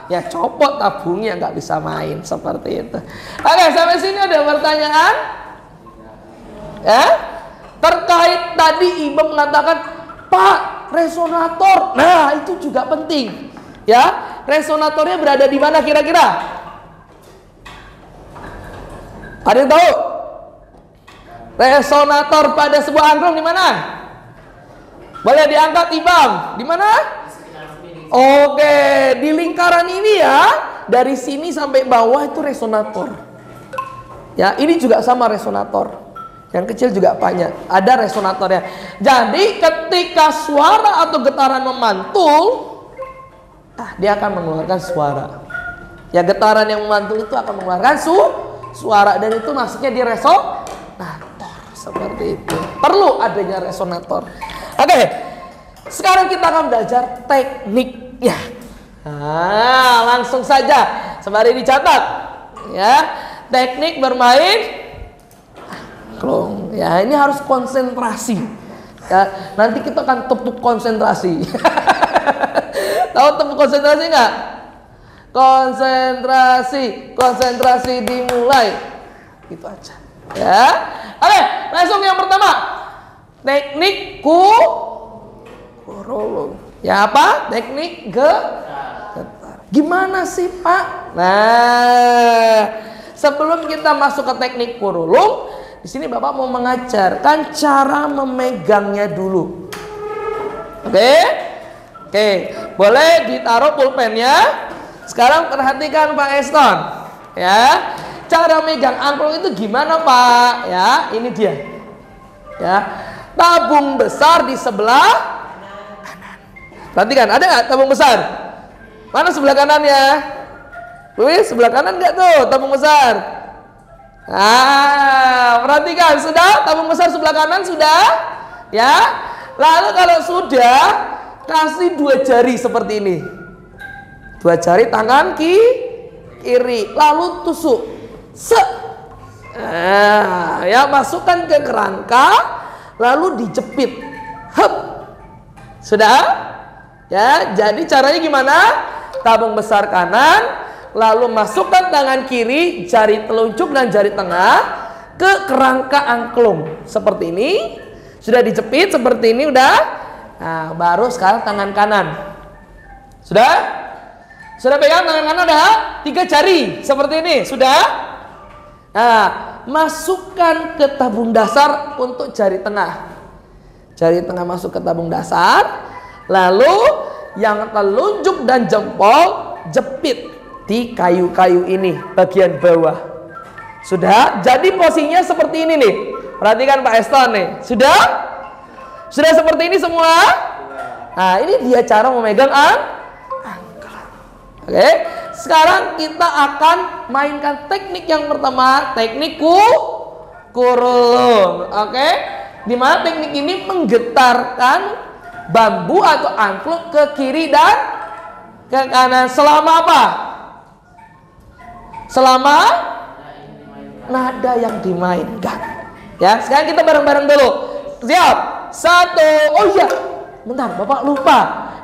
Speaker 1: ya copot tabungnya, nggak bisa main seperti itu. Oke, sampai sini ada pertanyaan? Ya? Terkait tadi Ibu mengatakan, Pak, resonator. Nah, itu juga penting. Ya, resonatornya berada di mana kira-kira? Ada yang tahu? Resonator pada sebuah angklung di mana? Boleh diangkat Ibam. Di mana? Oke, di lingkaran ini ya, dari sini sampai bawah itu resonator. Ya, ini juga sama resonator. Yang kecil juga banyak, ada resonatornya. Jadi ketika suara atau getaran memantul, dia akan mengeluarkan suara. Ya, getaran yang memantul itu akan mengeluarkan suara, dan itu masuknya di resonator seperti itu. Perlu adanya resonator. Oke, sekarang kita akan belajar tekniknya. Nah, langsung saja sembari dicatat. Ya, teknik bermain angklung. Ya, ini harus konsentrasi. Ya, nanti kita akan tepuk konsentrasi. Tahu tepuk konsentrasi nggak? Konsentrasi dimulai. Gitu aja. Ya. Oke, langsung yang pertama. Teknik kurulung. Ya, apa? Teknik getar. Gimana sih, Pak? Nah, sebelum kita masuk ke teknik kurulung, di sini Bapak mau mengajarkan cara memegangnya dulu. Oke? Oke, boleh ditaruh pulpennya. Sekarang perhatikan Pak Eston. Ya. Cara megang angklung itu gimana, Pak? Ya, ini dia. Ya. Tabung besar di sebelah kanan. Perhatikan, ada nggak tabung besar? Mana sebelah kanannya? Wih, sebelah kanan nggak tuh tabung besar? Nah, perhatikan, sudah tabung besar sebelah kanan sudah, ya. Lalu kalau sudah, kasih 2 jari seperti ini, 2 jari tangan kiri, lalu tusuk, nah, ya, masukkan ke kerangka, lalu dijepit, sudah, ya. Jadi caranya gimana? Tabung besar kanan, lalu masukkan tangan kiri, jari telunjuk dan jari tengah ke kerangka angklung seperti ini. Sudah dijepit seperti ini, udah. Nah, baru sekarang tangan kanan. Sudah? Sudah pegang tangan kanan, ada 3 jari seperti ini, sudah? Nah, masukkan ke tabung dasar untuk jari tengah. Jari tengah masuk ke tabung dasar, lalu yang telunjuk dan jempol jepit di kayu-kayu ini bagian bawah. Sudah? Jadi posisinya seperti ini nih. Perhatikan Pak Eston nih. Sudah? Sudah seperti ini semua? Nah, ini dia cara memegang angklung. Oke. Sekarang kita akan mainkan teknik yang pertama, teknik kurulung. Oke. Di mana teknik ini menggetarkan bambu atau angklung ke kiri dan ke kanan selama apa? Selama nada yang dimainkan. Ya, sekarang kita bareng-bareng dulu. Siap? 1. Oh iya, bentar, Bapak lupa.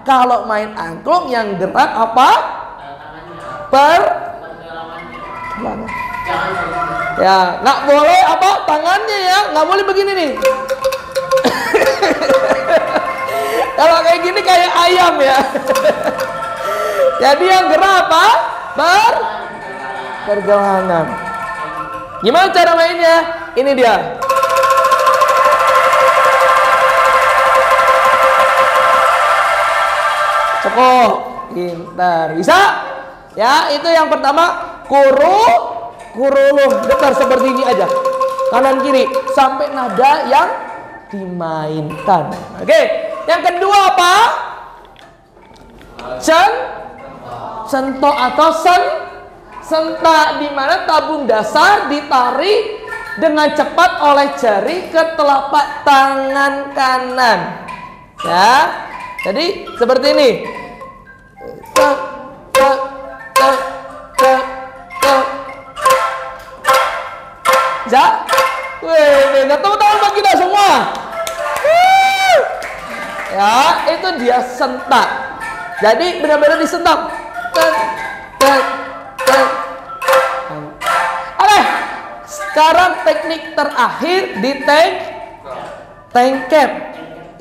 Speaker 1: Kalau main angklung yang gerak apa?
Speaker 5: Tangannya. Jangan.
Speaker 1: Ya, nggak boleh apa? Tangannya ya, nggak boleh begini nih. Kalau kayak gini kayak ayam ya. Jadi yang gerak apa? Pergelangan. Gimana cara mainnya? Ini dia. Cukup, pintar. Bisa? Ya, itu yang pertama. Kurulung. Dekat seperti ini aja. Kanan kiri sampai nada yang dimainkan. Oke. Yang kedua apa? Sentok atau sentak, di mana tabung dasar ditarik dengan cepat oleh jari ke telapak tangan kanan. Ya. Jadi seperti ini. Tek, tek, tek, tek, tek. Ya. Wih, tepuk tangan bagi kita semua. Ya, itu dia sentak. Jadi benar-benar disentak. Tek, tek, tek. Oke. Sekarang teknik terakhir di tengket.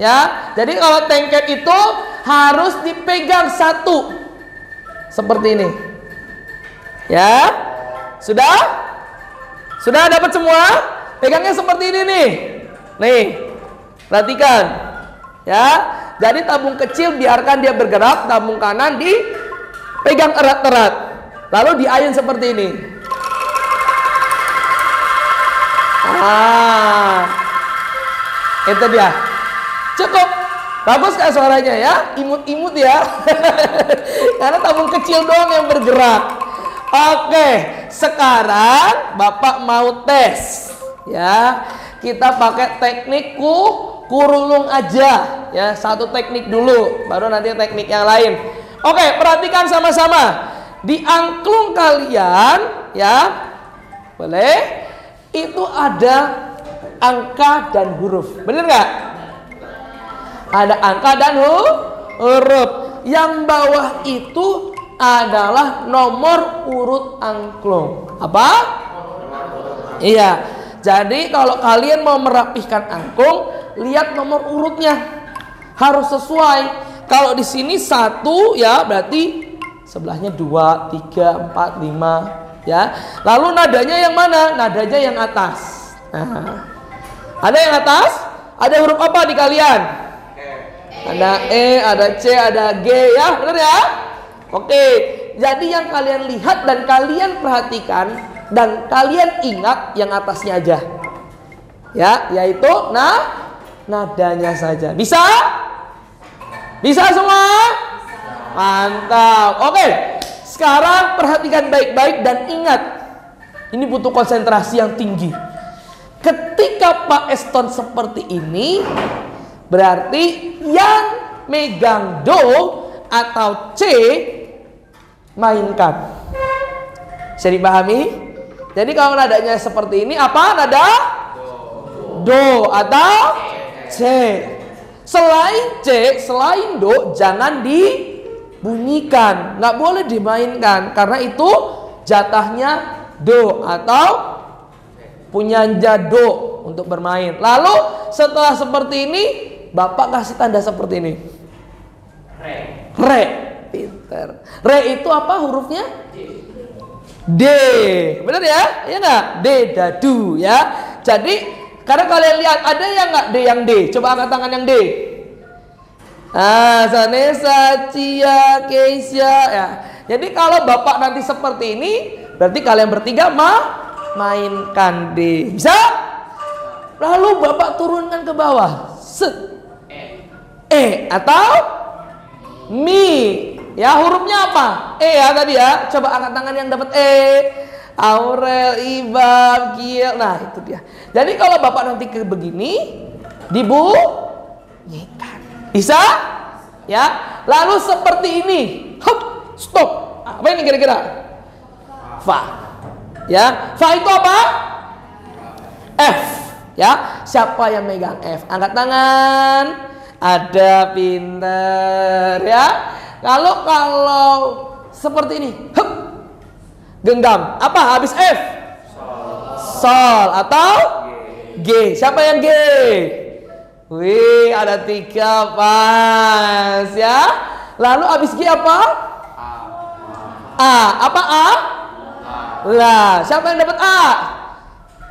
Speaker 1: Ya, jadi kalau tengket itu harus dipegang satu, seperti ini. Ya, sudah dapat semua? Pegangnya seperti ini nih. Nih, perhatikan. Ya, jadi tabung kecil biarkan dia bergerak, tabung kanan dipegang erat-erat, lalu diayun seperti ini. Itu dia. Cukup. Bagus kan suaranya ya? Imut-imut ya. Karena tabung kecil doang yang bergerak. Oke, sekarang Bapak mau tes. Ya, kita pakai teknik kurulung aja. Ya, satu teknik dulu, baru nanti teknik yang lain. Oke, perhatikan sama-sama. Di angklung kalian, ya, boleh. Itu ada angka dan huruf. Bener nggak? Ada angka dan huruf. Yang bawah itu adalah nomor urut angklung. Apa? Iya. Jadi kalau kalian mau merapihkan angklung, lihat nomor urutnya. Harus sesuai. Kalau di sini 1 ya, berarti sebelahnya 2, 3, 4, 5 ya. Lalu nadanya yang mana? Nadanya yang atas. Nah, ada yang atas? Ada huruf apa di kalian? Ada E, ada C, ada G ya, benar ya? Oke, jadi yang kalian lihat dan kalian perhatikan dan kalian ingat yang atasnya aja. Ya, yaitu nadanya saja. Bisa? Bisa semua? Mantap. Oke, sekarang perhatikan baik-baik dan ingat. Ini butuh konsentrasi yang tinggi. Ketika Pak Eston seperti ini, berarti yang megang do atau C mainkan. Bisa dipahami? Jadi kalau nadanya seperti ini, apa nada? Do atau C. Selain C, selain do, jangan dibunyikan, nggak boleh dimainkan karena itu jatahnya do atau punya do untuk bermain. Lalu setelah seperti ini, Bapak kasih tanda seperti ini. Re. Pinter. Re itu apa hurufnya? D. Benar ya? Iya nggak? D, dadu ya. Jadi karena kalian lihat ada yang nggak D yang D. Coba angkat tangan yang D. Sanesa, Cia, Keisha ya. Jadi kalau Bapak nanti seperti ini, berarti kalian bertiga mainkan D. Bisa? Lalu Bapak turunkan ke bawah. Set. E atau Mi. Ya, hurufnya apa? E ya tadi ya. Coba angkat tangan yang dapat E. Aurel, Ibab, Kiel. Nah, itu dia. Jadi kalau Bapak nanti ke begini, dibunyikan. Bisa? Ya. Lalu seperti ini. Hop, stop. Apa ini kira-kira? Fa. Ya. Fa itu apa? F. Ya. Siapa yang megang F? Angkat tangan. Ada, pinter ya. Kalau seperti ini, hup, genggam. Apa habis F? Sol atau G. Siapa yang G? Wih, ada 3 pas ya. Lalu habis G apa? A. Apa A? Lah, siapa yang dapat A?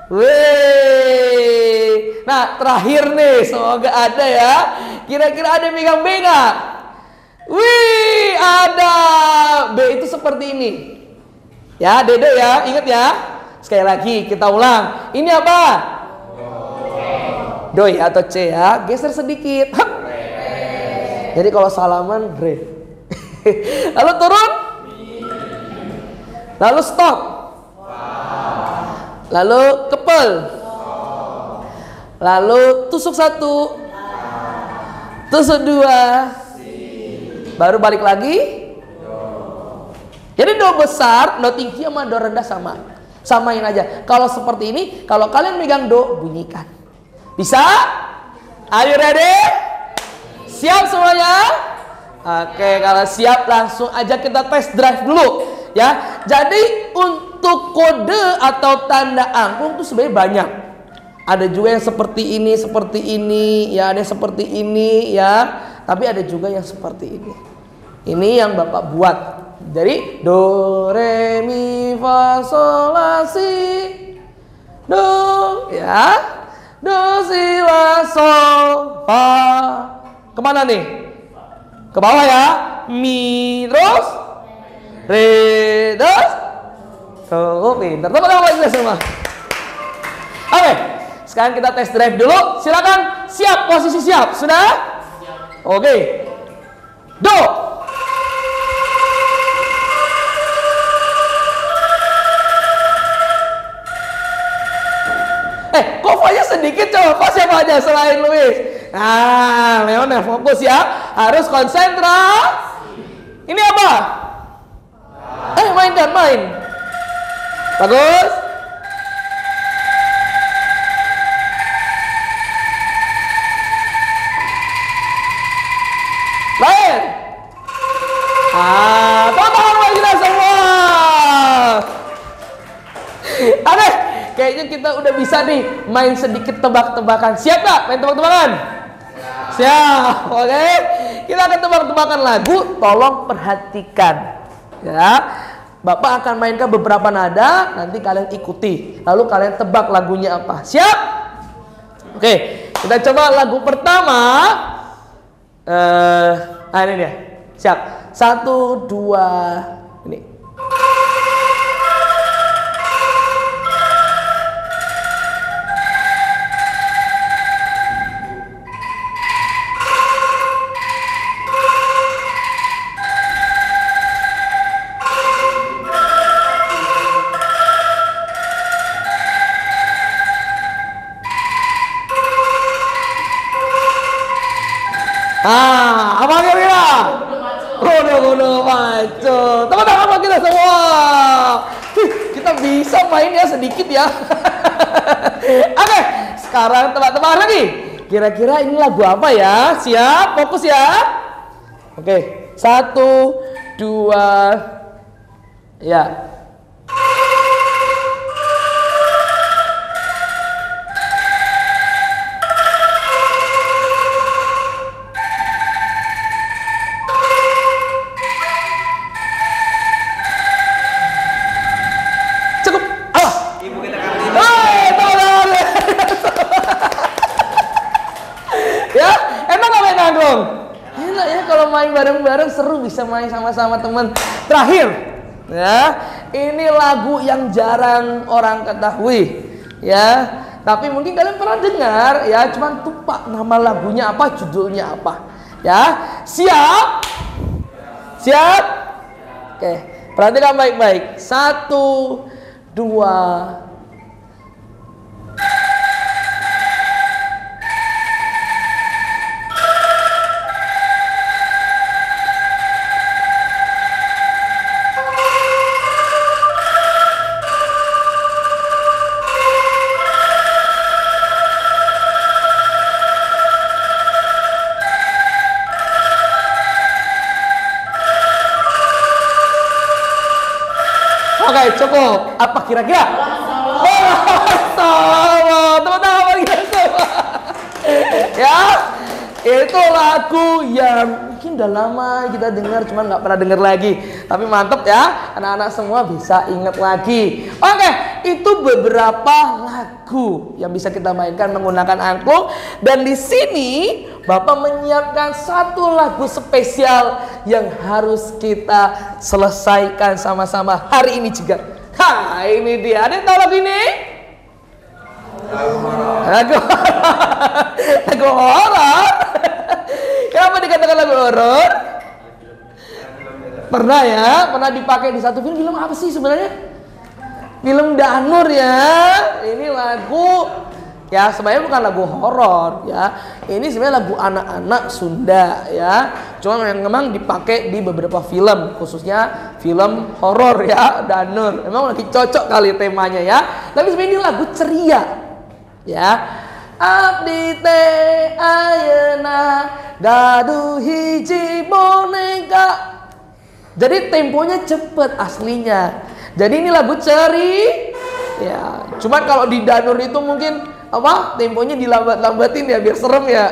Speaker 1: Wih. Nah, terakhir nih, semoga ada ya. Kira-kira ada yang megang B nggak? Wih, ada. B itu seperti ini. Ya, Dede ya, ingat ya. Sekali lagi kita ulang. Ini apa? Do ya atau C ya. Geser sedikit. Hup. Jadi kalau salaman re. Lalu turun. Lalu stop. Lalu kepel. Lalu tusuk 1. Tusuk 2. Baru balik lagi. Jadi do besar, do tinggi sama do rendah sama. Samain aja. Kalau seperti ini, kalau kalian megang do, bunyikan. Bisa? Are you ready? Siap semuanya? Oke, kalau siap langsung aja kita test drive dulu ya. Jadi untuk kode atau tanda angklung itu sebenarnya banyak. Ada juga yang seperti ini ya, ada yang seperti ini ya. Tapi ada juga yang seperti ini. Ini yang Bapak buat. Jadi do re mi fa sol la si do ya, do si la sol fa. Kemana nih? Ke bawah ya. Mi terus re terus. Oh, pintar. Teman-teman lagi semua. Oke, sekarang kita test drive dulu. Silakan. Siap, posisi siap. Sudah? Oke. Do. Kok fanya sedikit coba siapa aja selain Luis? Nah, Leon ya fokus ya. Harus konsentrasi. Ini apa? Mainkan, main. Bagus. Main. Tangan lagi kita semua. Oke, kayaknya kita udah bisa nih main sedikit tebak-tebakan. Siap gak main tebak-tebakan? Siap. Oke, kita akan tebak-tebakan lagu. Tolong perhatikan ya. Bapak akan mainkan beberapa nada, nanti kalian ikuti. Lalu kalian tebak lagunya apa. Siap? Oke, kita coba lagu pertama. Ini dia. Siap. 1, 2, ini. Apa kira-kira? Gunung maco. Teman-teman kita semua. Kita bisa main ya sedikit ya. Oke, sekarang tebak-tebak lagi. Kira-kira ini lagu apa ya? Siap, fokus ya. Oke, 1, 2, ya. Enak ya kalau main bareng-bareng, seru, bisa main sama-sama teman. Terakhir ya, ini lagu yang jarang orang ketahui ya, tapi mungkin kalian pernah dengar ya, cuman lupa nama lagunya apa, judulnya apa ya. Siap? Siap? Oke, perhatikan baik-baik. 1, 2. Oke, cukup. Apa kira-kira? Sama. Teman-teman kita semua. Ya, itu lagu yang mungkin udah lama kita dengar, cuman nggak pernah dengar lagi. Tapi mantep ya, anak-anak semua bisa ingat lagi. Oke, itu beberapa lagu yang bisa kita mainkan menggunakan angklung. Dan di sini Bapak menyiapkan satu lagu spesial yang harus kita selesaikan sama-sama hari ini juga. Ha, ini dia. Ada yang tahu lagu ini? Lagu horor. Kenapa dikatakan lagu horor? Pernah ya, pernah dipakai di satu film. Film apa sih sebenarnya? Film Danur ya. Ini lagu ya, sebenarnya bukan lagu horor ya. Ini sebenarnya lagu anak-anak Sunda ya. Cuma memang dipakai di beberapa film, khususnya film horor ya, Danur. Memang lagi cocok kali temanya ya. Tapi sebenarnya ini lagu ceria. Ya, abdi teh ayeuna gaduh hiji boneka. Jadi temponya cepet aslinya. Jadi ini lagu ceri. Ya, cuman kalau di Danur itu mungkin apa? Temponya dilambat-lambatin ya biar serem ya.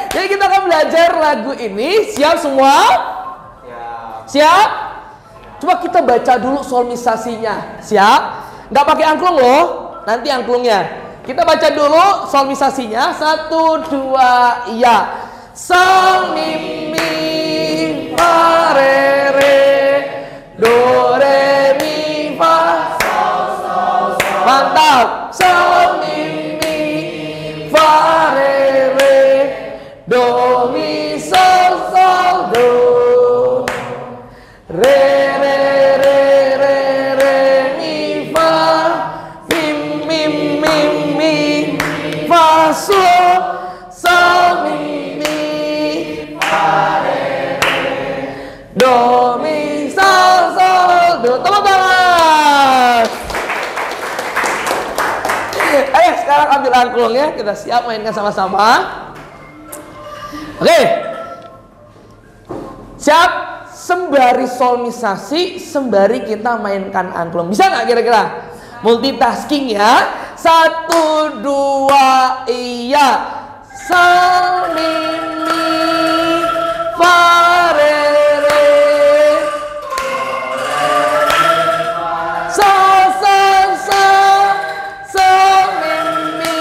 Speaker 1: Jadi kita akan belajar lagu ini. Siap semua? Siap? Coba kita baca dulu solmisasinya. Siap? Nggak pakai angklung loh, nanti angklungnya. Kita baca dulu solmisasinya. 1, 2, iya. Sol mi mi fa re re do re mi fa sol sol sol. Mantap. Sol mi mi fa re re do mi sol sol do re re re re re mi fa mi mi mi mi fa sol sol mi mi fa re re do mi sol sol do. Tepuk tangan. Ayo sekarang ambil angklungnya, kita siap mainkan sama-sama. Oke. Siap? Sembari solmisasi, sembari kita mainkan angklung. Bisa nggak kira-kira? Multitasking ya. 1, 2, iya. Sol mi mi fa re re sol sol sol sol mi mi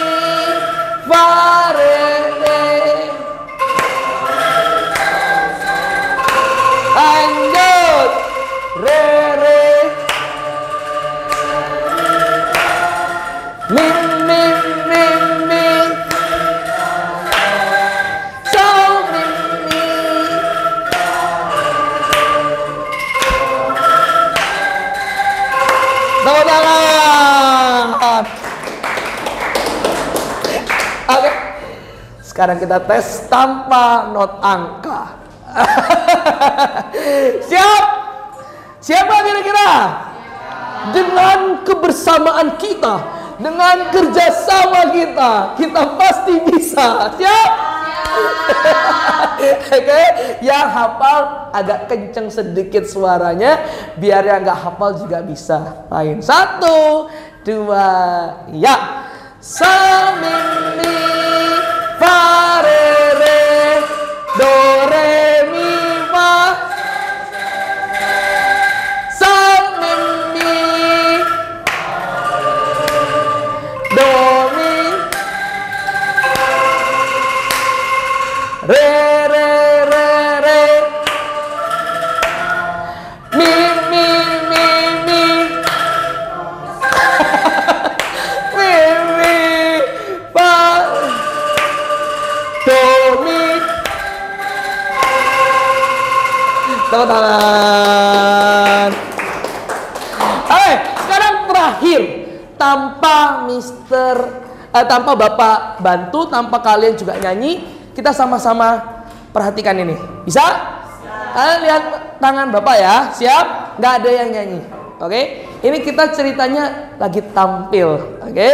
Speaker 1: fa re re. Lanjut. Re re mi mi mi mi sol mi mi. Tepuk tangan. Oke. Sekarang kita tes tanpa not angka. Siap? Siapa kira-kira? Dengan kebersamaan kita, dengan kerjasama kita, kita pasti bisa. Siap? Oke, yang hafal agak kenceng sedikit suaranya, biar yang nggak hafal juga bisa. Lain 1, 2, ya. Sol mi mi fa re re do re mi fa sol mi mi do mi re re re re mi mi mi mi mi mi fa do mi. Tepuk tangan. Oke, sekarang terakhir tanpa tanpa Bapak bantu, tanpa kalian juga nyanyi, kita sama-sama perhatikan ini. Bisa? Kalian lihat tangan Bapak ya. Siap? Nggak ada yang nyanyi. Oke? Ini kita ceritanya lagi tampil. Oke?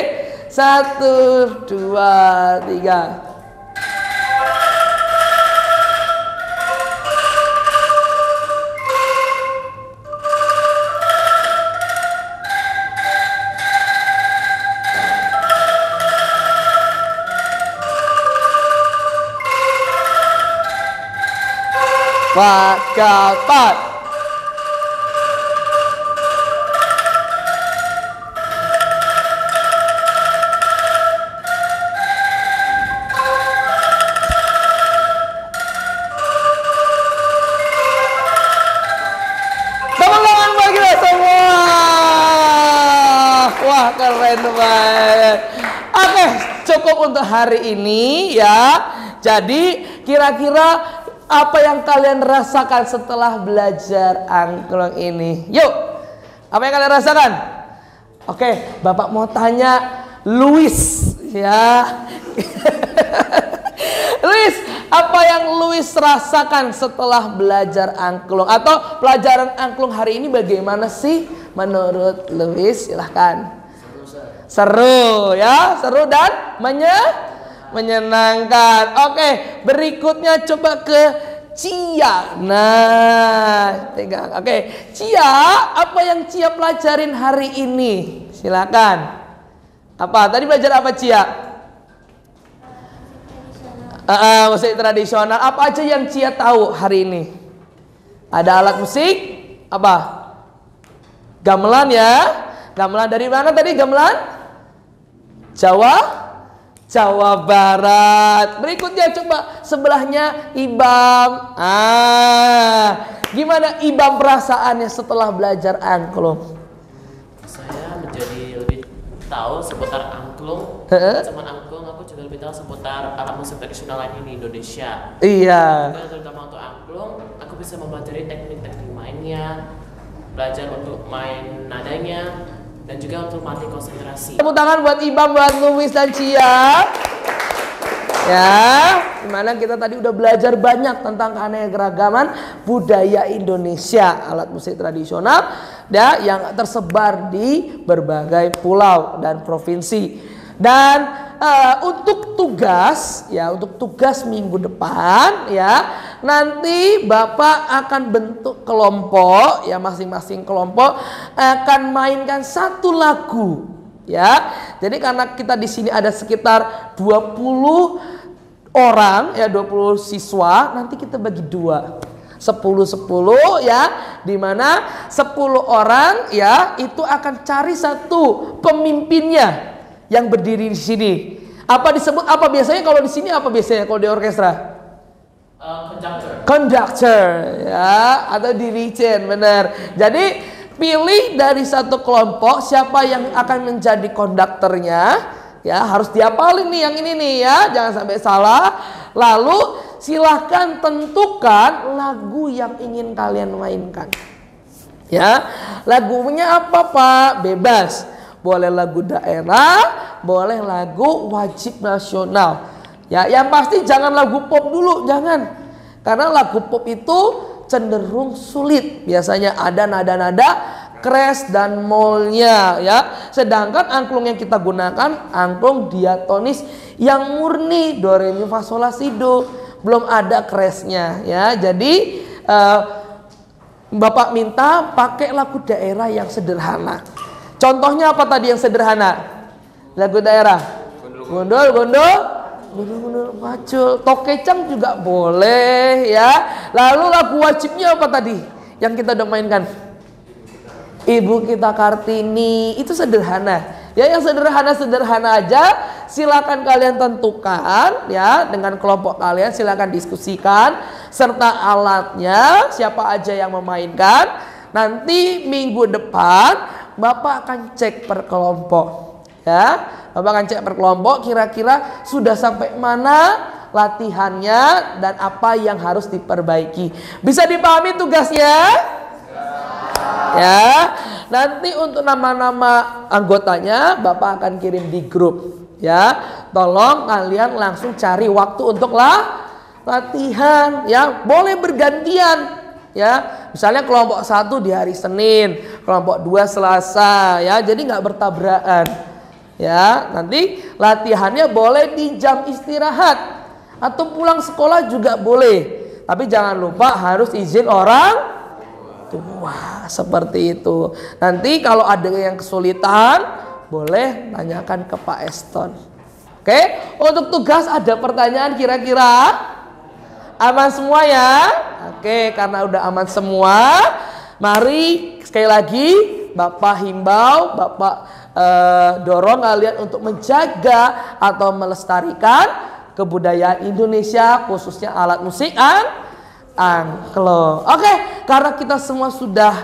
Speaker 1: 1, 2, 3. Cepat. Tepuk tangan bagi kita semua. Wah, keren banget. Oke, cukup untuk hari ini ya. Jadi kira-kira apa yang kalian rasakan setelah belajar angklung ini? Yuk, apa yang kalian rasakan? Oke, Bapak mau tanya Luis ya. Luis, apa yang Luis rasakan setelah belajar angklung? Atau pelajaran angklung hari ini bagaimana sih menurut Luis? Silahkan. Seru ya, seru dan menyenangkan. Oke, berikutnya coba ke Cia. Nah, pegang. Oke, Cia, apa yang Cia pelajarin hari ini? Silakan. Apa? Tadi belajar apa, Cia? Musik tradisional. Apa aja yang Cia tahu hari ini? Ada alat musik? Apa? Gamelan ya. Gamelan dari mana tadi gamelan? Jawa Barat. Berikutnya coba sebelahnya Ibam. Gimana Ibam perasaannya setelah belajar angklung?
Speaker 5: Saya menjadi lebih tahu seputar angklung. Cuman angklung, aku juga lebih tahu seputar alat musik tradisional lain di Indonesia.
Speaker 1: Iya.
Speaker 5: Dan terutama untuk angklung, aku bisa mempelajari teknik-teknik mainnya, belajar untuk main nadanya, dan juga untuk melatih konsentrasi.
Speaker 1: Tepuk tangan buat Ibam, buat Luis dan Cia. Ya, dimana kita tadi udah belajar banyak tentang keanekaragaman budaya Indonesia, alat musik tradisional ya, yang tersebar di berbagai pulau dan provinsi. Dan untuk tugas ya, untuk tugas minggu depan ya, nanti Bapak akan bentuk kelompok ya, masing-masing kelompok akan mainkan satu lagu ya. Jadi karena kita di sini ada sekitar 20 orang ya, 20 siswa, nanti kita bagi dua, 10-10 ya, dimana 10 orang ya itu akan cari satu pemimpinnya yang berdiri di sini. Apa disebut apa biasanya kalau di sini, apa biasanya kalau di orkestra? Conductor ya, atau dirigent, benar. Jadi pilih dari satu kelompok siapa yang akan menjadi konduktornya ya, harus dihafalin nih yang ini nih ya, jangan sampai salah. Lalu silahkan tentukan lagu yang ingin kalian mainkan ya. Lagunya apa Pak? Bebas. Boleh lagu daerah, boleh lagu wajib nasional. Ya, yang pasti jangan lagu pop dulu, jangan. Karena lagu pop itu cenderung sulit. Biasanya ada nada-nada crash dan molnya ya. Sedangkan angklung yang kita gunakan angklung diatonis yang murni, do re mi fa sol la si do. Belum ada crashnya ya. Jadi Bapak minta pakai lagu daerah yang sederhana. Contohnya apa tadi yang sederhana? Lagu daerah. Gondol macul. Tokecang juga boleh ya. Lalu lagu wajibnya apa tadi yang kita udah mainkan? Ibu Kita Kartini. Itu sederhana. Ya, yang sederhana aja. Silakan kalian tentukan ya, dengan kelompok kalian silakan diskusikan serta alatnya, siapa aja yang memainkan. Nanti minggu depan Bapak akan cek per kelompok ya. Bapak akan cek per kelompok kira-kira sudah sampai mana latihannya dan apa yang harus diperbaiki. Bisa dipahami tugasnya? Ya. Nanti untuk nama-nama anggotanya Bapak akan kirim di grup ya. Tolong kalian langsung cari waktu untuk latihan ya. Boleh bergantian ya, misalnya kelompok 1 di hari Senin, kelompok 2 Selasa ya, jadi nggak bertabrakan ya. Nanti latihannya boleh di jam istirahat atau pulang sekolah juga boleh, tapi jangan lupa harus izin orang tua, seperti itu. Nanti kalau ada yang kesulitan boleh tanyakan ke Pak Eston. Oke, untuk tugas ada pertanyaan kira-kira? Aman semua ya? Oke, karena udah aman semua, mari sekali lagi Bapak himbau, Bapak dorong kalian untuk menjaga atau melestarikan kebudayaan Indonesia, khususnya alat musik angklung. Oke, karena kita semua sudah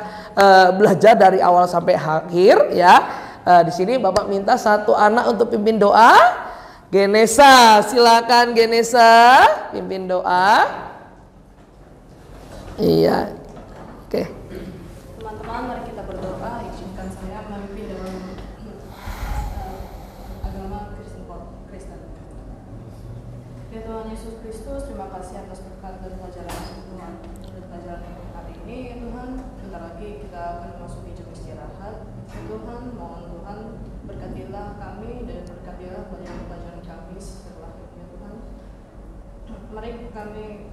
Speaker 1: belajar dari awal sampai akhir ya. Di sini Bapak minta satu anak untuk pimpin doa. Genesa, silakan Genesa pimpin doa. Iya. Oke.
Speaker 4: Teman-teman, mari kita berdoa. Izinkan saya memimpin dalam agama Kristen. Ya Tuhan Yesus Kristus, terima kasih atas berkat dan pelajaran Tuhan. Dan pelajaran hari ini, ya Tuhan, bentar lagi kita akan memasuki jam istirahat. Ya Tuhan, mohon Tuhan berkatilah kami dan berkatilah pelajaran kami setelah ini, ya Tuhan. Mari kami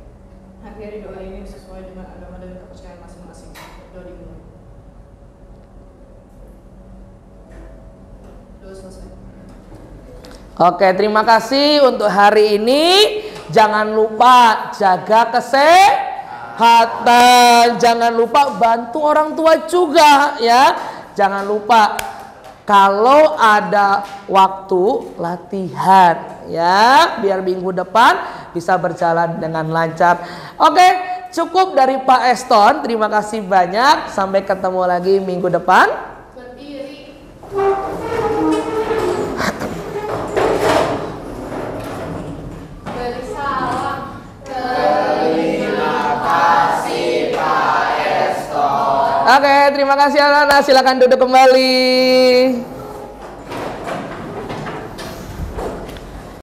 Speaker 4: akhiri doa ini sesuai dengan agama dan kepercayaan masing-masing. Doa dimulai. Doa selesai.
Speaker 1: Oke, terima kasih untuk hari ini. Jangan lupa jaga kesehatan. Jangan lupa bantu orang tua juga ya. Jangan lupa kalau ada waktu latihan ya, biar minggu depan bisa berjalan dengan lancar. Oke, cukup dari Pak Eston. Terima kasih banyak. Sampai ketemu lagi minggu depan.
Speaker 2: Berdiri. Beri salam. Terima kasih Pak Eston.
Speaker 1: Oke, terima kasih anak-anak. Silakan duduk kembali.